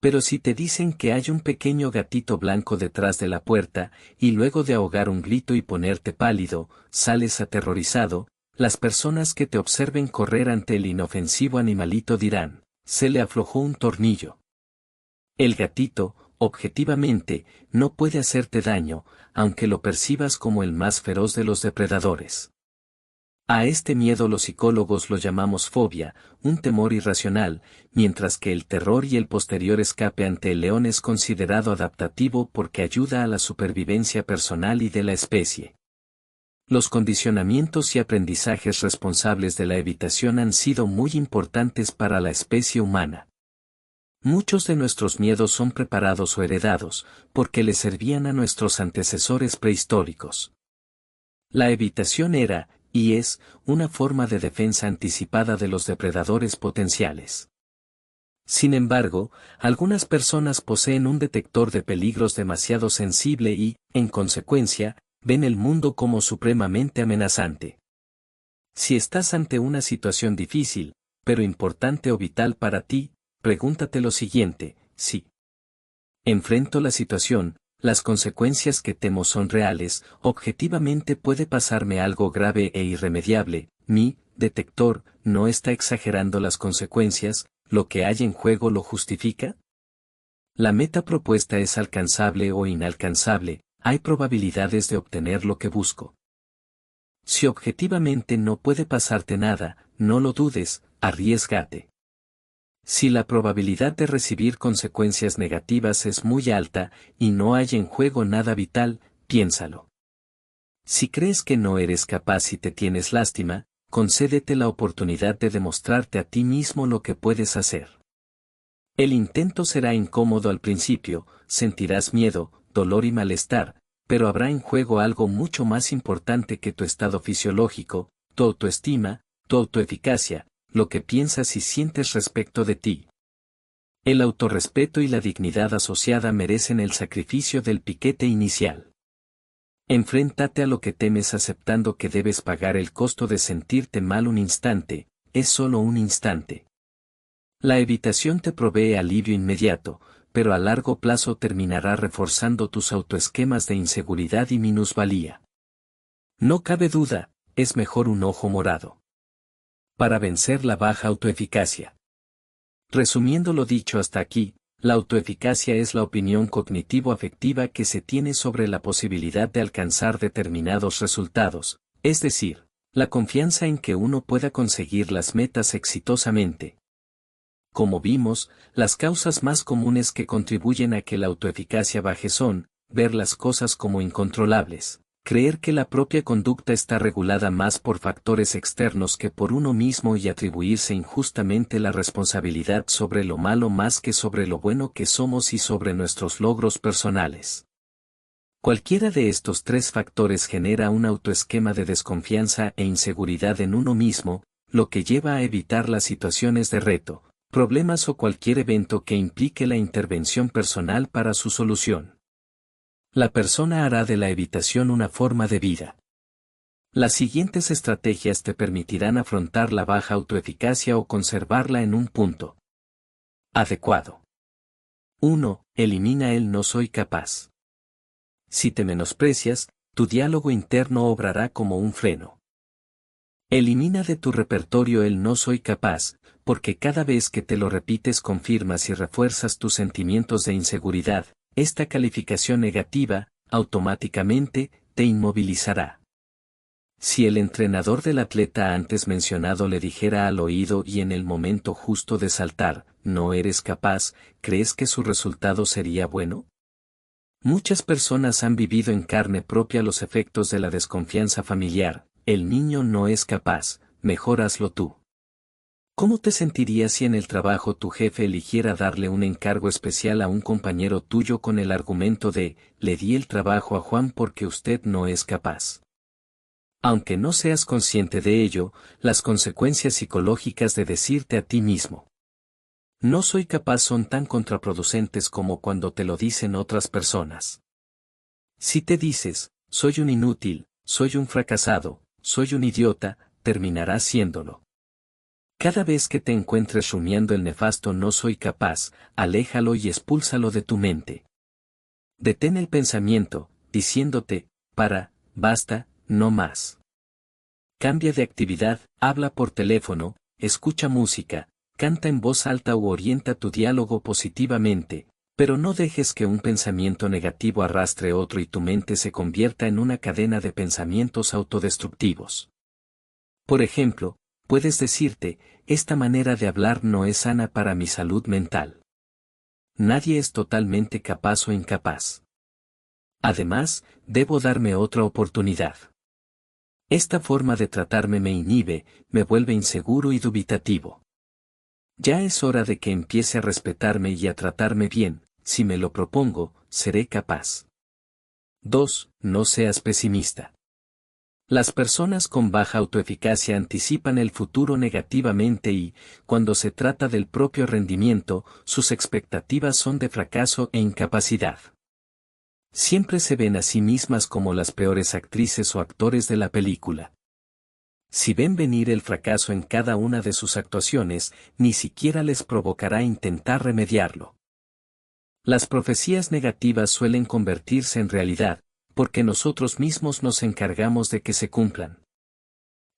Pero si te dicen que hay un pequeño gatito blanco detrás de la puerta, y luego de ahogar un grito y ponerte pálido, sales aterrorizado, las personas que te observen correr ante el inofensivo animalito dirán, se le aflojó un tornillo. El gatito, objetivamente, no puede hacerte daño, aunque lo percibas como el más feroz de los depredadores. A este miedo los psicólogos lo llamamos fobia, un temor irracional, mientras que el terror y el posterior escape ante el león es considerado adaptativo porque ayuda a la supervivencia personal y de la especie. Los condicionamientos y aprendizajes responsables de la evitación han sido muy importantes para la especie humana. Muchos de nuestros miedos son preparados o heredados, porque le servían a nuestros antecesores prehistóricos. La evitación era, y es, una forma de defensa anticipada de los depredadores potenciales. Sin embargo, algunas personas poseen un detector de peligros demasiado sensible y, en consecuencia, ven el mundo como supremamente amenazante. Si estás ante una situación difícil, pero importante o vital para ti, pregúntate lo siguiente: si enfrento la situación, las consecuencias que temo son reales, objetivamente puede pasarme algo grave e irremediable, mi detector no está exagerando las consecuencias, lo que hay en juego lo justifica. La meta propuesta es alcanzable o inalcanzable, hay probabilidades de obtener lo que busco. Si objetivamente no puede pasarte nada, no lo dudes, arriésgate. Si la probabilidad de recibir consecuencias negativas es muy alta, y no hay en juego nada vital, piénsalo. Si crees que no eres capaz y te tienes lástima, concédete la oportunidad de demostrarte a ti mismo lo que puedes hacer. El intento será incómodo al principio, sentirás miedo, dolor y malestar, pero habrá en juego algo mucho más importante que tu estado fisiológico, tu autoestima, tu autoeficacia, lo que piensas y sientes respecto de ti. El autorrespeto y la dignidad asociada merecen el sacrificio del piquete inicial. Enfréntate a lo que temes aceptando que debes pagar el costo de sentirte mal un instante, es solo un instante. La evitación te provee alivio inmediato, pero a largo plazo terminará reforzando tus autoesquemas de inseguridad y minusvalía. No cabe duda, es mejor un ojo morado. Para vencer la baja autoeficacia. Resumiendo lo dicho hasta aquí, la autoeficacia es la opinión cognitivo-afectiva que se tiene sobre la posibilidad de alcanzar determinados resultados, es decir, La confianza en que uno pueda conseguir las metas exitosamente. Como vimos, las causas más comunes que contribuyen a que la autoeficacia baje son, ver las cosas como incontrolables, creer que la propia conducta está regulada más por factores externos que por uno mismo y atribuirse injustamente la responsabilidad sobre lo malo más que sobre lo bueno que somos y sobre nuestros logros personales. Cualquiera de estos tres factores genera un autoesquema de desconfianza e inseguridad en uno mismo, lo que lleva a evitar las situaciones de reto, problemas o cualquier evento que implique la intervención personal para su solución. La persona hará de la evitación una forma de vida. Las siguientes estrategias te permitirán afrontar la baja autoeficacia o conservarla en un punto adecuado. 1. Elimina el no soy capaz. Si te menosprecias, tu diálogo interno obrará como un freno. Elimina de tu repertorio el no soy capaz, porque cada vez que te lo repites confirmas y refuerzas tus sentimientos de inseguridad. Esta calificación negativa, automáticamente, te inmovilizará. Si el entrenador del atleta antes mencionado le dijera al oído y en el momento justo de saltar, no eres capaz, ¿crees que su resultado sería bueno? Muchas personas han vivido en carne propia los efectos de la desconfianza familiar. El niño no es capaz, mejor hazlo tú. ¿Cómo te sentirías si en el trabajo tu jefe eligiera darle un encargo especial a un compañero tuyo con el argumento de, le di el trabajo a Juan porque usted no es capaz? Aunque no seas consciente de ello, las consecuencias psicológicas de decirte a ti mismo, no soy capaz son tan contraproducentes como cuando te lo dicen otras personas. Si te dices, soy un inútil, soy un fracasado, soy un idiota, terminarás siéndolo. Cada vez que te encuentres rumiando el nefasto no soy capaz, aléjalo y expúlsalo de tu mente. Detén el pensamiento, diciéndote, basta, no más. Cambia de actividad, habla por teléfono, escucha música, canta en voz alta u orienta tu diálogo positivamente, pero no dejes que un pensamiento negativo arrastre otro y tu mente se convierta en una cadena de pensamientos autodestructivos. Por ejemplo, puedes decirte, esta manera de hablar no es sana para mi salud mental. Nadie es totalmente capaz o incapaz. Además, debo darme otra oportunidad. Esta forma de tratarme me inhibe, me vuelve inseguro y dubitativo. Ya es hora de que empiece a respetarme y a tratarme bien, si me lo propongo, seré capaz. 2. No seas pesimista. Las personas con baja autoeficacia anticipan el futuro negativamente y, cuando se trata del propio rendimiento, sus expectativas son de fracaso e incapacidad. Siempre se ven a sí mismas como las peores actrices o actores de la película. Si ven venir el fracaso en cada una de sus actuaciones, ni siquiera les provocará intentar remediarlo. Las profecías negativas suelen convertirse en realidad, porque nosotros mismos nos encargamos de que se cumplan.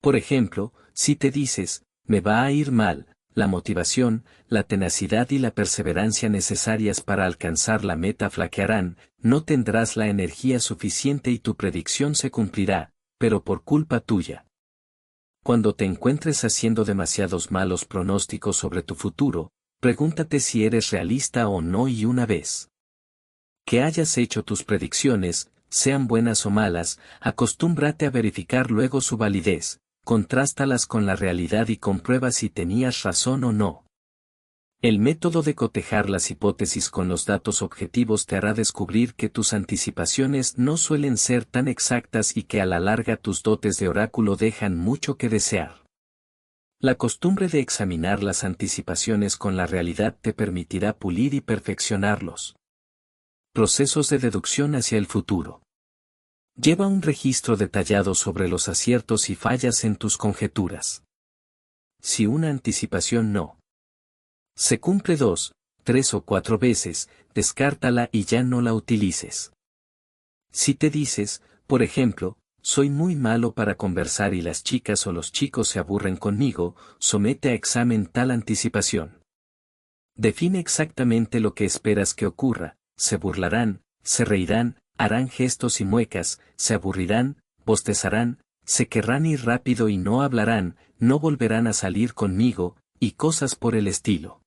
Por ejemplo, si te dices, me va a ir mal, la motivación, la tenacidad y la perseverancia necesarias para alcanzar la meta flaquearán, no tendrás la energía suficiente y tu predicción se cumplirá, pero por culpa tuya. Cuando te encuentres haciendo demasiados malos pronósticos sobre tu futuro, pregúntate si eres realista o no y una vez que hayas hecho tus predicciones, sean buenas o malas, acostúmbrate a verificar luego su validez, contrástalas con la realidad y comprueba si tenías razón o no. El método de cotejar las hipótesis con los datos objetivos te hará descubrir que tus anticipaciones no suelen ser tan exactas y que a la larga tus dotes de oráculo dejan mucho que desear. La costumbre de examinar las anticipaciones con la realidad te permitirá pulir y perfeccionarlos. Procesos de deducción hacia el futuro. Lleva un registro detallado sobre los aciertos y fallas en tus conjeturas. Si una anticipación no se cumple 2, 3 o 4 veces, descártala y ya no la utilices. Si te dices, por ejemplo, soy muy malo para conversar y las chicas o los chicos se aburren conmigo, somete a examen tal anticipación. Define exactamente lo que esperas que ocurra, se burlarán, se reirán, harán gestos y muecas, se aburrirán, bostezarán, Se querrán ir rápido y no hablarán, no volverán a salir conmigo, y cosas por el estilo.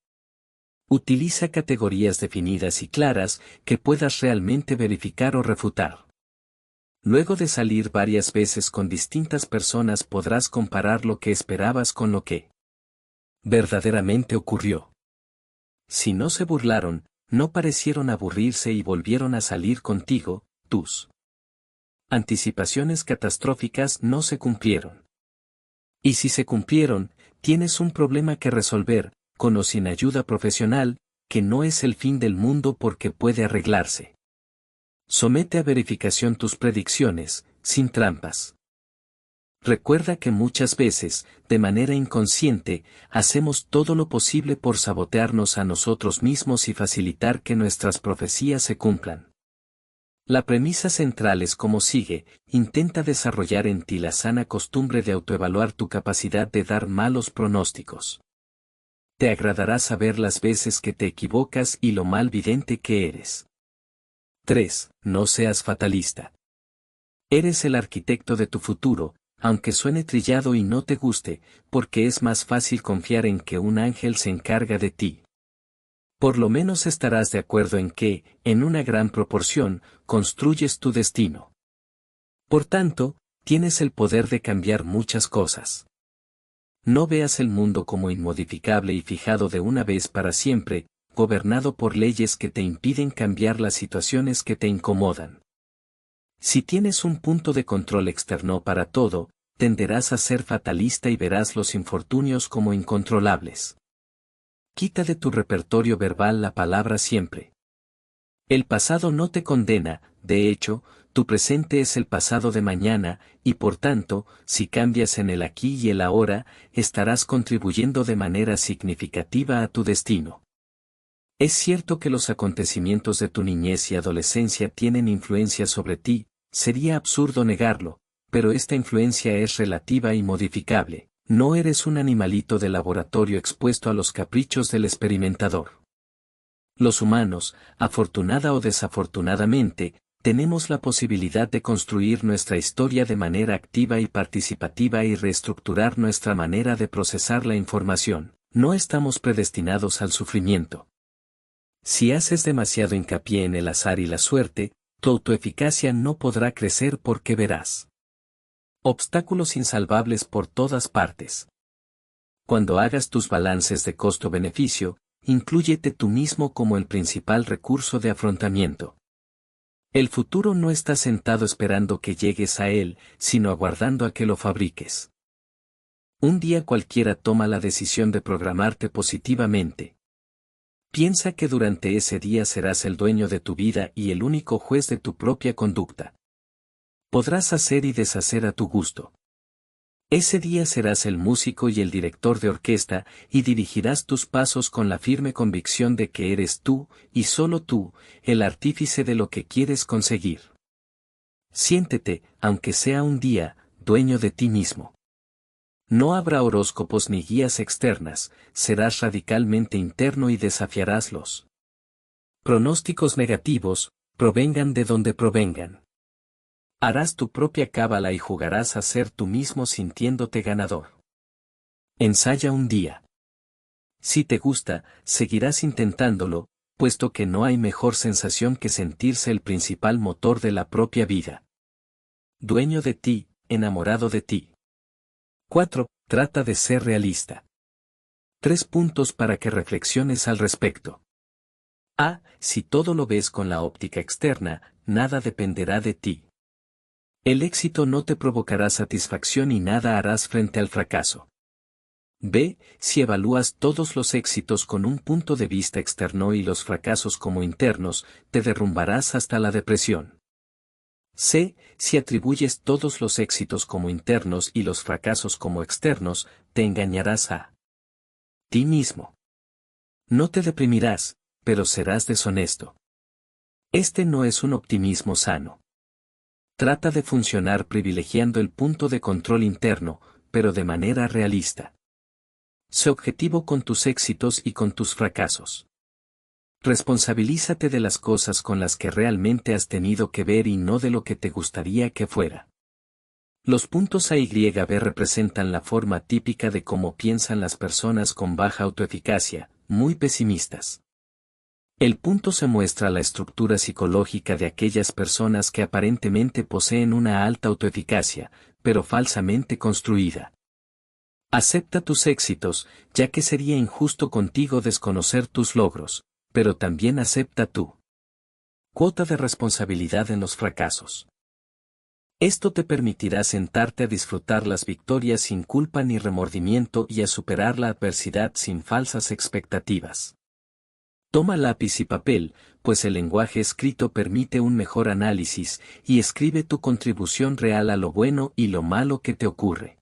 Utiliza categorías definidas y claras que puedas realmente verificar o refutar. Luego de salir varias veces con distintas personas podrás comparar lo que esperabas con lo que verdaderamente ocurrió. Si no se burlaron, no parecieron aburrirse y volvieron a salir contigo, tus anticipaciones catastróficas no se cumplieron. Y si se cumplieron, tienes un problema que resolver, con o sin ayuda profesional, que no es el fin del mundo porque puede arreglarse. Somete a verificación tus predicciones, sin trampas. Recuerda que muchas veces, de manera inconsciente, hacemos todo lo posible por sabotearnos a nosotros mismos y facilitar que nuestras profecías se cumplan. La premisa central es como sigue: intenta desarrollar en ti la sana costumbre de autoevaluar tu capacidad de dar malos pronósticos. Te agradará saber las veces que te equivocas y lo malvidente que eres. 3. No seas fatalista. Eres el arquitecto de tu futuro, aunque suene trillado y no te guste, porque es más fácil confiar en que un ángel se encarga de ti. Por lo menos estarás de acuerdo en que, en una gran proporción, construyes tu destino. Por tanto, tienes el poder de cambiar muchas cosas. No veas el mundo como inmodificable y fijado de una vez para siempre, gobernado por leyes que te impiden cambiar las situaciones que te incomodan. Si tienes un punto de control externo para todo, tenderás a ser fatalista y verás los infortunios como incontrolables. Quita de tu repertorio verbal la palabra siempre. El pasado no te condena, de hecho, tu presente es el pasado de mañana, y por tanto, si cambias en el aquí y el ahora, estarás contribuyendo de manera significativa a tu destino. Es cierto que los acontecimientos de tu niñez y adolescencia tienen influencia sobre ti, sería absurdo negarlo, pero esta influencia es relativa y modificable. No eres un animalito de laboratorio expuesto a los caprichos del experimentador. Los humanos, afortunada o desafortunadamente, tenemos la posibilidad de construir nuestra historia de manera activa y participativa y reestructurar nuestra manera de procesar la información. No estamos predestinados al sufrimiento. Si haces demasiado hincapié en el azar y la suerte, tu autoeficacia no podrá crecer porque verás obstáculos insalvables por todas partes. Cuando hagas tus balances de costo-beneficio, inclúyete tú mismo como el principal recurso de afrontamiento. El futuro no está sentado esperando que llegues a él, sino aguardando a que lo fabriques. Un día cualquiera toma la decisión de programarte positivamente. Piensa que durante ese día serás el dueño de tu vida y el único juez de tu propia conducta. Podrás hacer y deshacer a tu gusto. Ese día serás el músico y el director de orquesta, y dirigirás tus pasos con la firme convicción de que eres tú, y solo tú, el artífice de lo que quieres conseguir. Siéntete, aunque sea un día, dueño de ti mismo. No habrá horóscopos ni guías externas, serás radicalmente interno y desafiarás los pronósticos negativos, provengan de donde provengan. Harás tu propia cábala y jugarás a ser tú mismo sintiéndote ganador. Ensaya un día. Si te gusta, seguirás intentándolo, puesto que no hay mejor sensación que sentirse el principal motor de la propia vida. Dueño de ti, enamorado de ti. 4. Trata de ser realista. 3 puntos para que reflexiones al respecto. A. Si todo lo ves con la óptica externa, nada dependerá de ti. El éxito no te provocará satisfacción y nada harás frente al fracaso. B. Si evalúas todos los éxitos con un punto de vista externo y los fracasos como internos, te derrumbarás hasta la depresión. C. Si atribuyes todos los éxitos como internos y los fracasos como externos, te engañarás a ti mismo. No te deprimirás, pero serás deshonesto. Este no es un optimismo sano. Trata de funcionar privilegiando el punto de control interno, pero de manera realista. Sé objetivo con tus éxitos y con tus fracasos. Responsabilízate de las cosas con las que realmente has tenido que ver y no de lo que te gustaría que fuera. Los puntos A y B representan la forma típica de cómo piensan las personas con baja autoeficacia, muy pesimistas. El punto C muestra la estructura psicológica de aquellas personas que aparentemente poseen una alta autoeficacia, pero falsamente construida. Acepta tus éxitos, ya que sería injusto contigo desconocer tus logros, pero también acepta tu cuota de responsabilidad en los fracasos. Esto te permitirá sentarte a disfrutar las victorias sin culpa ni remordimiento y a superar la adversidad sin falsas expectativas. Toma lápiz y papel, pues el lenguaje escrito permite un mejor análisis, y escribe tu contribución real a lo bueno y lo malo que te ocurre.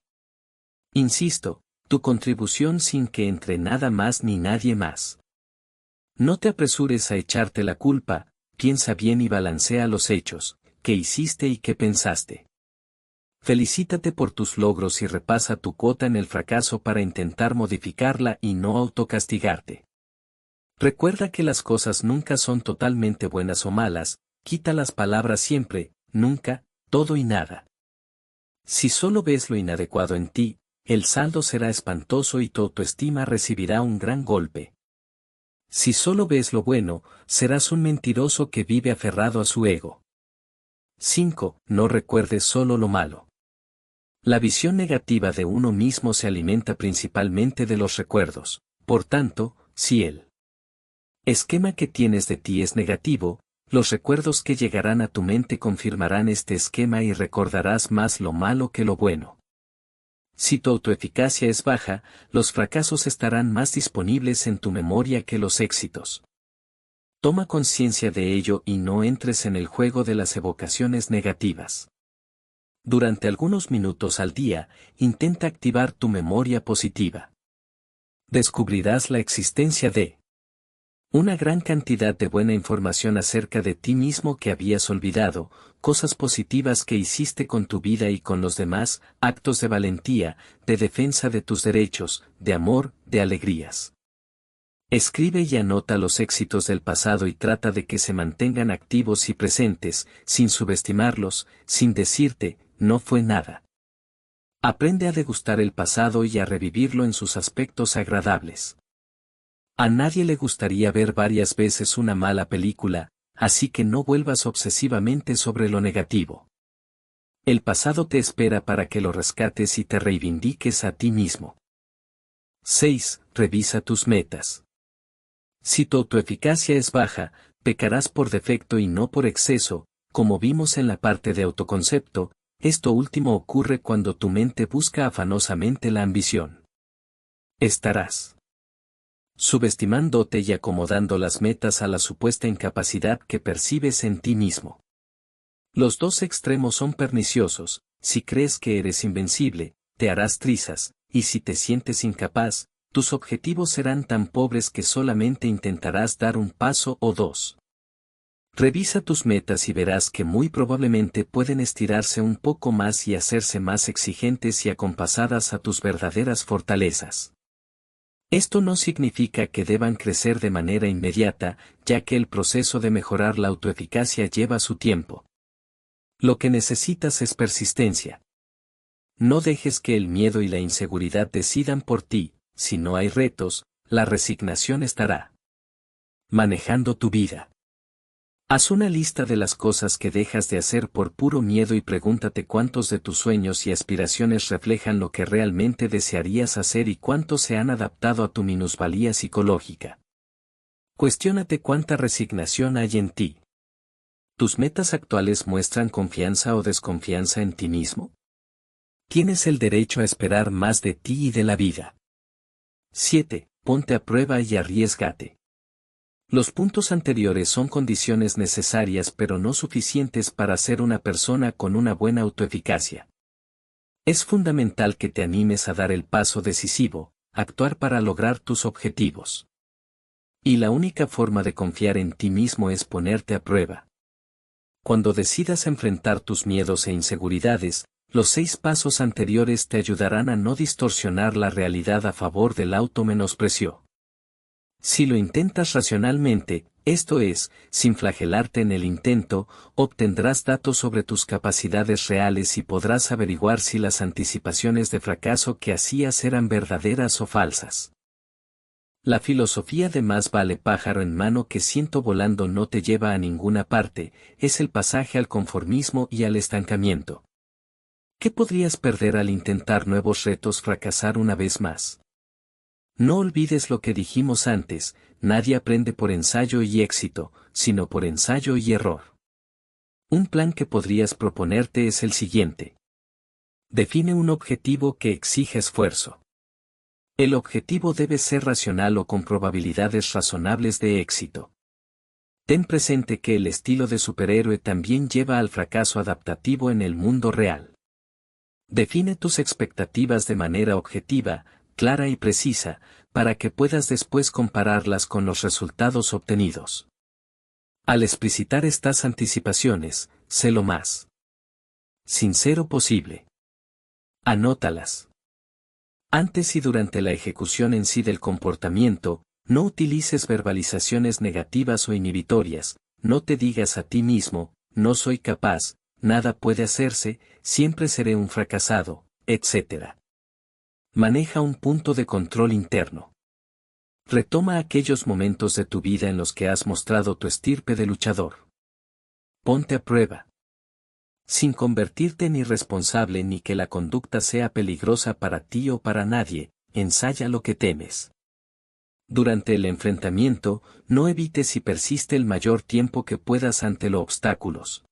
Insisto, tu contribución sin que entre nada más ni nadie más. No te apresures a echarte la culpa, piensa bien y balancea los hechos, qué hiciste y qué pensaste. Felicítate por tus logros y repasa tu cuota en el fracaso para intentar modificarla y no autocastigarte. Recuerda que las cosas nunca son totalmente buenas o malas, quita las palabras siempre, nunca, todo y nada. Si solo ves lo inadecuado en ti, el saldo será espantoso y tu autoestima recibirá un gran golpe. Si solo ves lo bueno, serás un mentiroso que vive aferrado a su ego. 5. No recuerdes solo lo malo. La visión negativa de uno mismo se alimenta principalmente de los recuerdos, por tanto, si el esquema que tienes de ti es negativo, los recuerdos que llegarán a tu mente confirmarán este esquema y recordarás más lo malo que lo bueno. Si tu autoeficacia es baja, los fracasos estarán más disponibles en tu memoria que los éxitos. Toma conciencia de ello y no entres en el juego de las evocaciones negativas. Durante algunos minutos al día, intenta activar tu memoria positiva. Descubrirás la existencia de una gran cantidad de buena información acerca de ti mismo que habías olvidado, cosas positivas que hiciste con tu vida y con los demás, actos de valentía, de defensa de tus derechos, de amor, de alegrías. Escribe y anota los éxitos del pasado y trata de que se mantengan activos y presentes, sin subestimarlos, sin decirte, no fue nada. Aprende a degustar el pasado y a revivirlo en sus aspectos agradables. A nadie le gustaría ver varias veces una mala película, así que no vuelvas obsesivamente sobre lo negativo. El pasado te espera para que lo rescates y te reivindiques a ti mismo. 6. Revisa tus metas. Si tu autoeficacia es baja, pecarás por defecto y no por exceso, como vimos en la parte de autoconcepto, esto último ocurre cuando tu mente busca afanosamente la ambición. Estarás subestimándote y acomodando las metas a la supuesta incapacidad que percibes en ti mismo. Los dos extremos son perniciosos, si crees que eres invencible, te harás trizas, y si te sientes incapaz, tus objetivos serán tan pobres que solamente intentarás dar un paso o dos. Revisa tus metas y verás que muy probablemente pueden estirarse un poco más y hacerse más exigentes y acompasadas a tus verdaderas fortalezas. Esto no significa que deban crecer de manera inmediata, ya que el proceso de mejorar la autoeficacia lleva su tiempo. Lo que necesitas es persistencia. No dejes que el miedo y la inseguridad decidan por ti, si no hay retos, la resignación estará manejando tu vida. Haz una lista de las cosas que dejas de hacer por puro miedo y pregúntate cuántos de tus sueños y aspiraciones reflejan lo que realmente desearías hacer y cuántos se han adaptado a tu minusvalía psicológica. Cuestiónate cuánta resignación hay en ti. ¿Tus metas actuales muestran confianza o desconfianza en ti mismo? Tienes el derecho a esperar más de ti y de la vida. 7. Ponte a prueba y arriésgate. Los puntos anteriores son condiciones necesarias pero no suficientes para ser una persona con una buena autoeficacia. Es fundamental que te animes a dar el paso decisivo, actuar para lograr tus objetivos. Y la única forma de confiar en ti mismo es ponerte a prueba. Cuando decidas enfrentar tus miedos e inseguridades, los 6 pasos anteriores te ayudarán a no distorsionar la realidad a favor del automenosprecio. Si lo intentas racionalmente, esto es, sin flagelarte en el intento, obtendrás datos sobre tus capacidades reales y podrás averiguar si las anticipaciones de fracaso que hacías eran verdaderas o falsas. La filosofía de más vale pájaro en mano que ciento volando no te lleva a ninguna parte, es el pasaje al conformismo y al estancamiento. ¿Qué podrías perder al intentar nuevos retos fracasar una vez más? No olvides lo que dijimos antes, nadie aprende por ensayo y éxito, sino por ensayo y error. Un plan que podrías proponerte es el siguiente. Define un objetivo que exige esfuerzo. El objetivo debe ser racional o con probabilidades razonables de éxito. Ten presente que el estilo de superhéroe también lleva al fracaso adaptativo en el mundo real. Define tus expectativas de manera objetiva, clara y precisa, para que puedas después compararlas con los resultados obtenidos. Al explicitar estas anticipaciones, sé lo más sincero posible. Anótalas. Antes y durante la ejecución en sí del comportamiento, no utilices verbalizaciones negativas o inhibitorias, no te digas a ti mismo, no soy capaz, nada puede hacerse, siempre seré un fracasado, etc. Maneja un punto de control interno. Retoma aquellos momentos de tu vida en los que has mostrado tu estirpe de luchador. Ponte a prueba. Sin convertirte en irresponsable ni que la conducta sea peligrosa para ti o para nadie, ensaya lo que temes. Durante el enfrentamiento, no evites y persiste el mayor tiempo que puedas ante los obstáculos.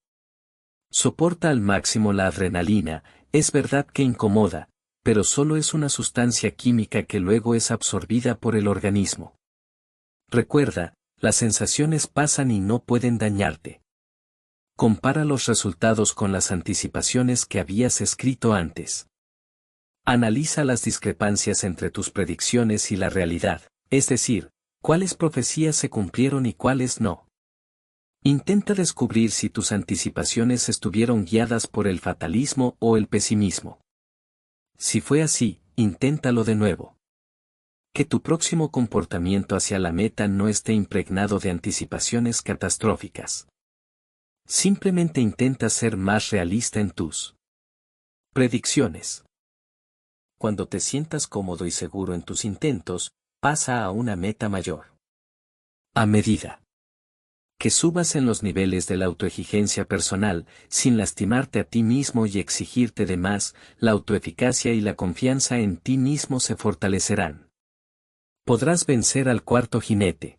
Soporta al máximo la adrenalina, es verdad que incomoda, pero solo es una sustancia química que luego es absorbida por el organismo. Recuerda, las sensaciones pasan y no pueden dañarte. Compara los resultados con las anticipaciones que habías escrito antes. Analiza las discrepancias entre tus predicciones y la realidad, es decir, cuáles profecías se cumplieron y cuáles no. Intenta descubrir si tus anticipaciones estuvieron guiadas por el fatalismo o el pesimismo. Si fue así, inténtalo de nuevo. Que tu próximo comportamiento hacia la meta no esté impregnado de anticipaciones catastróficas. Simplemente intenta ser más realista en tus predicciones. Cuando te sientas cómodo y seguro en tus intentos, pasa a una meta mayor. A medida que subas en los niveles de la autoexigencia personal, sin lastimarte a ti mismo y exigirte de más, la autoeficacia y la confianza en ti mismo se fortalecerán. Podrás vencer al cuarto jinete.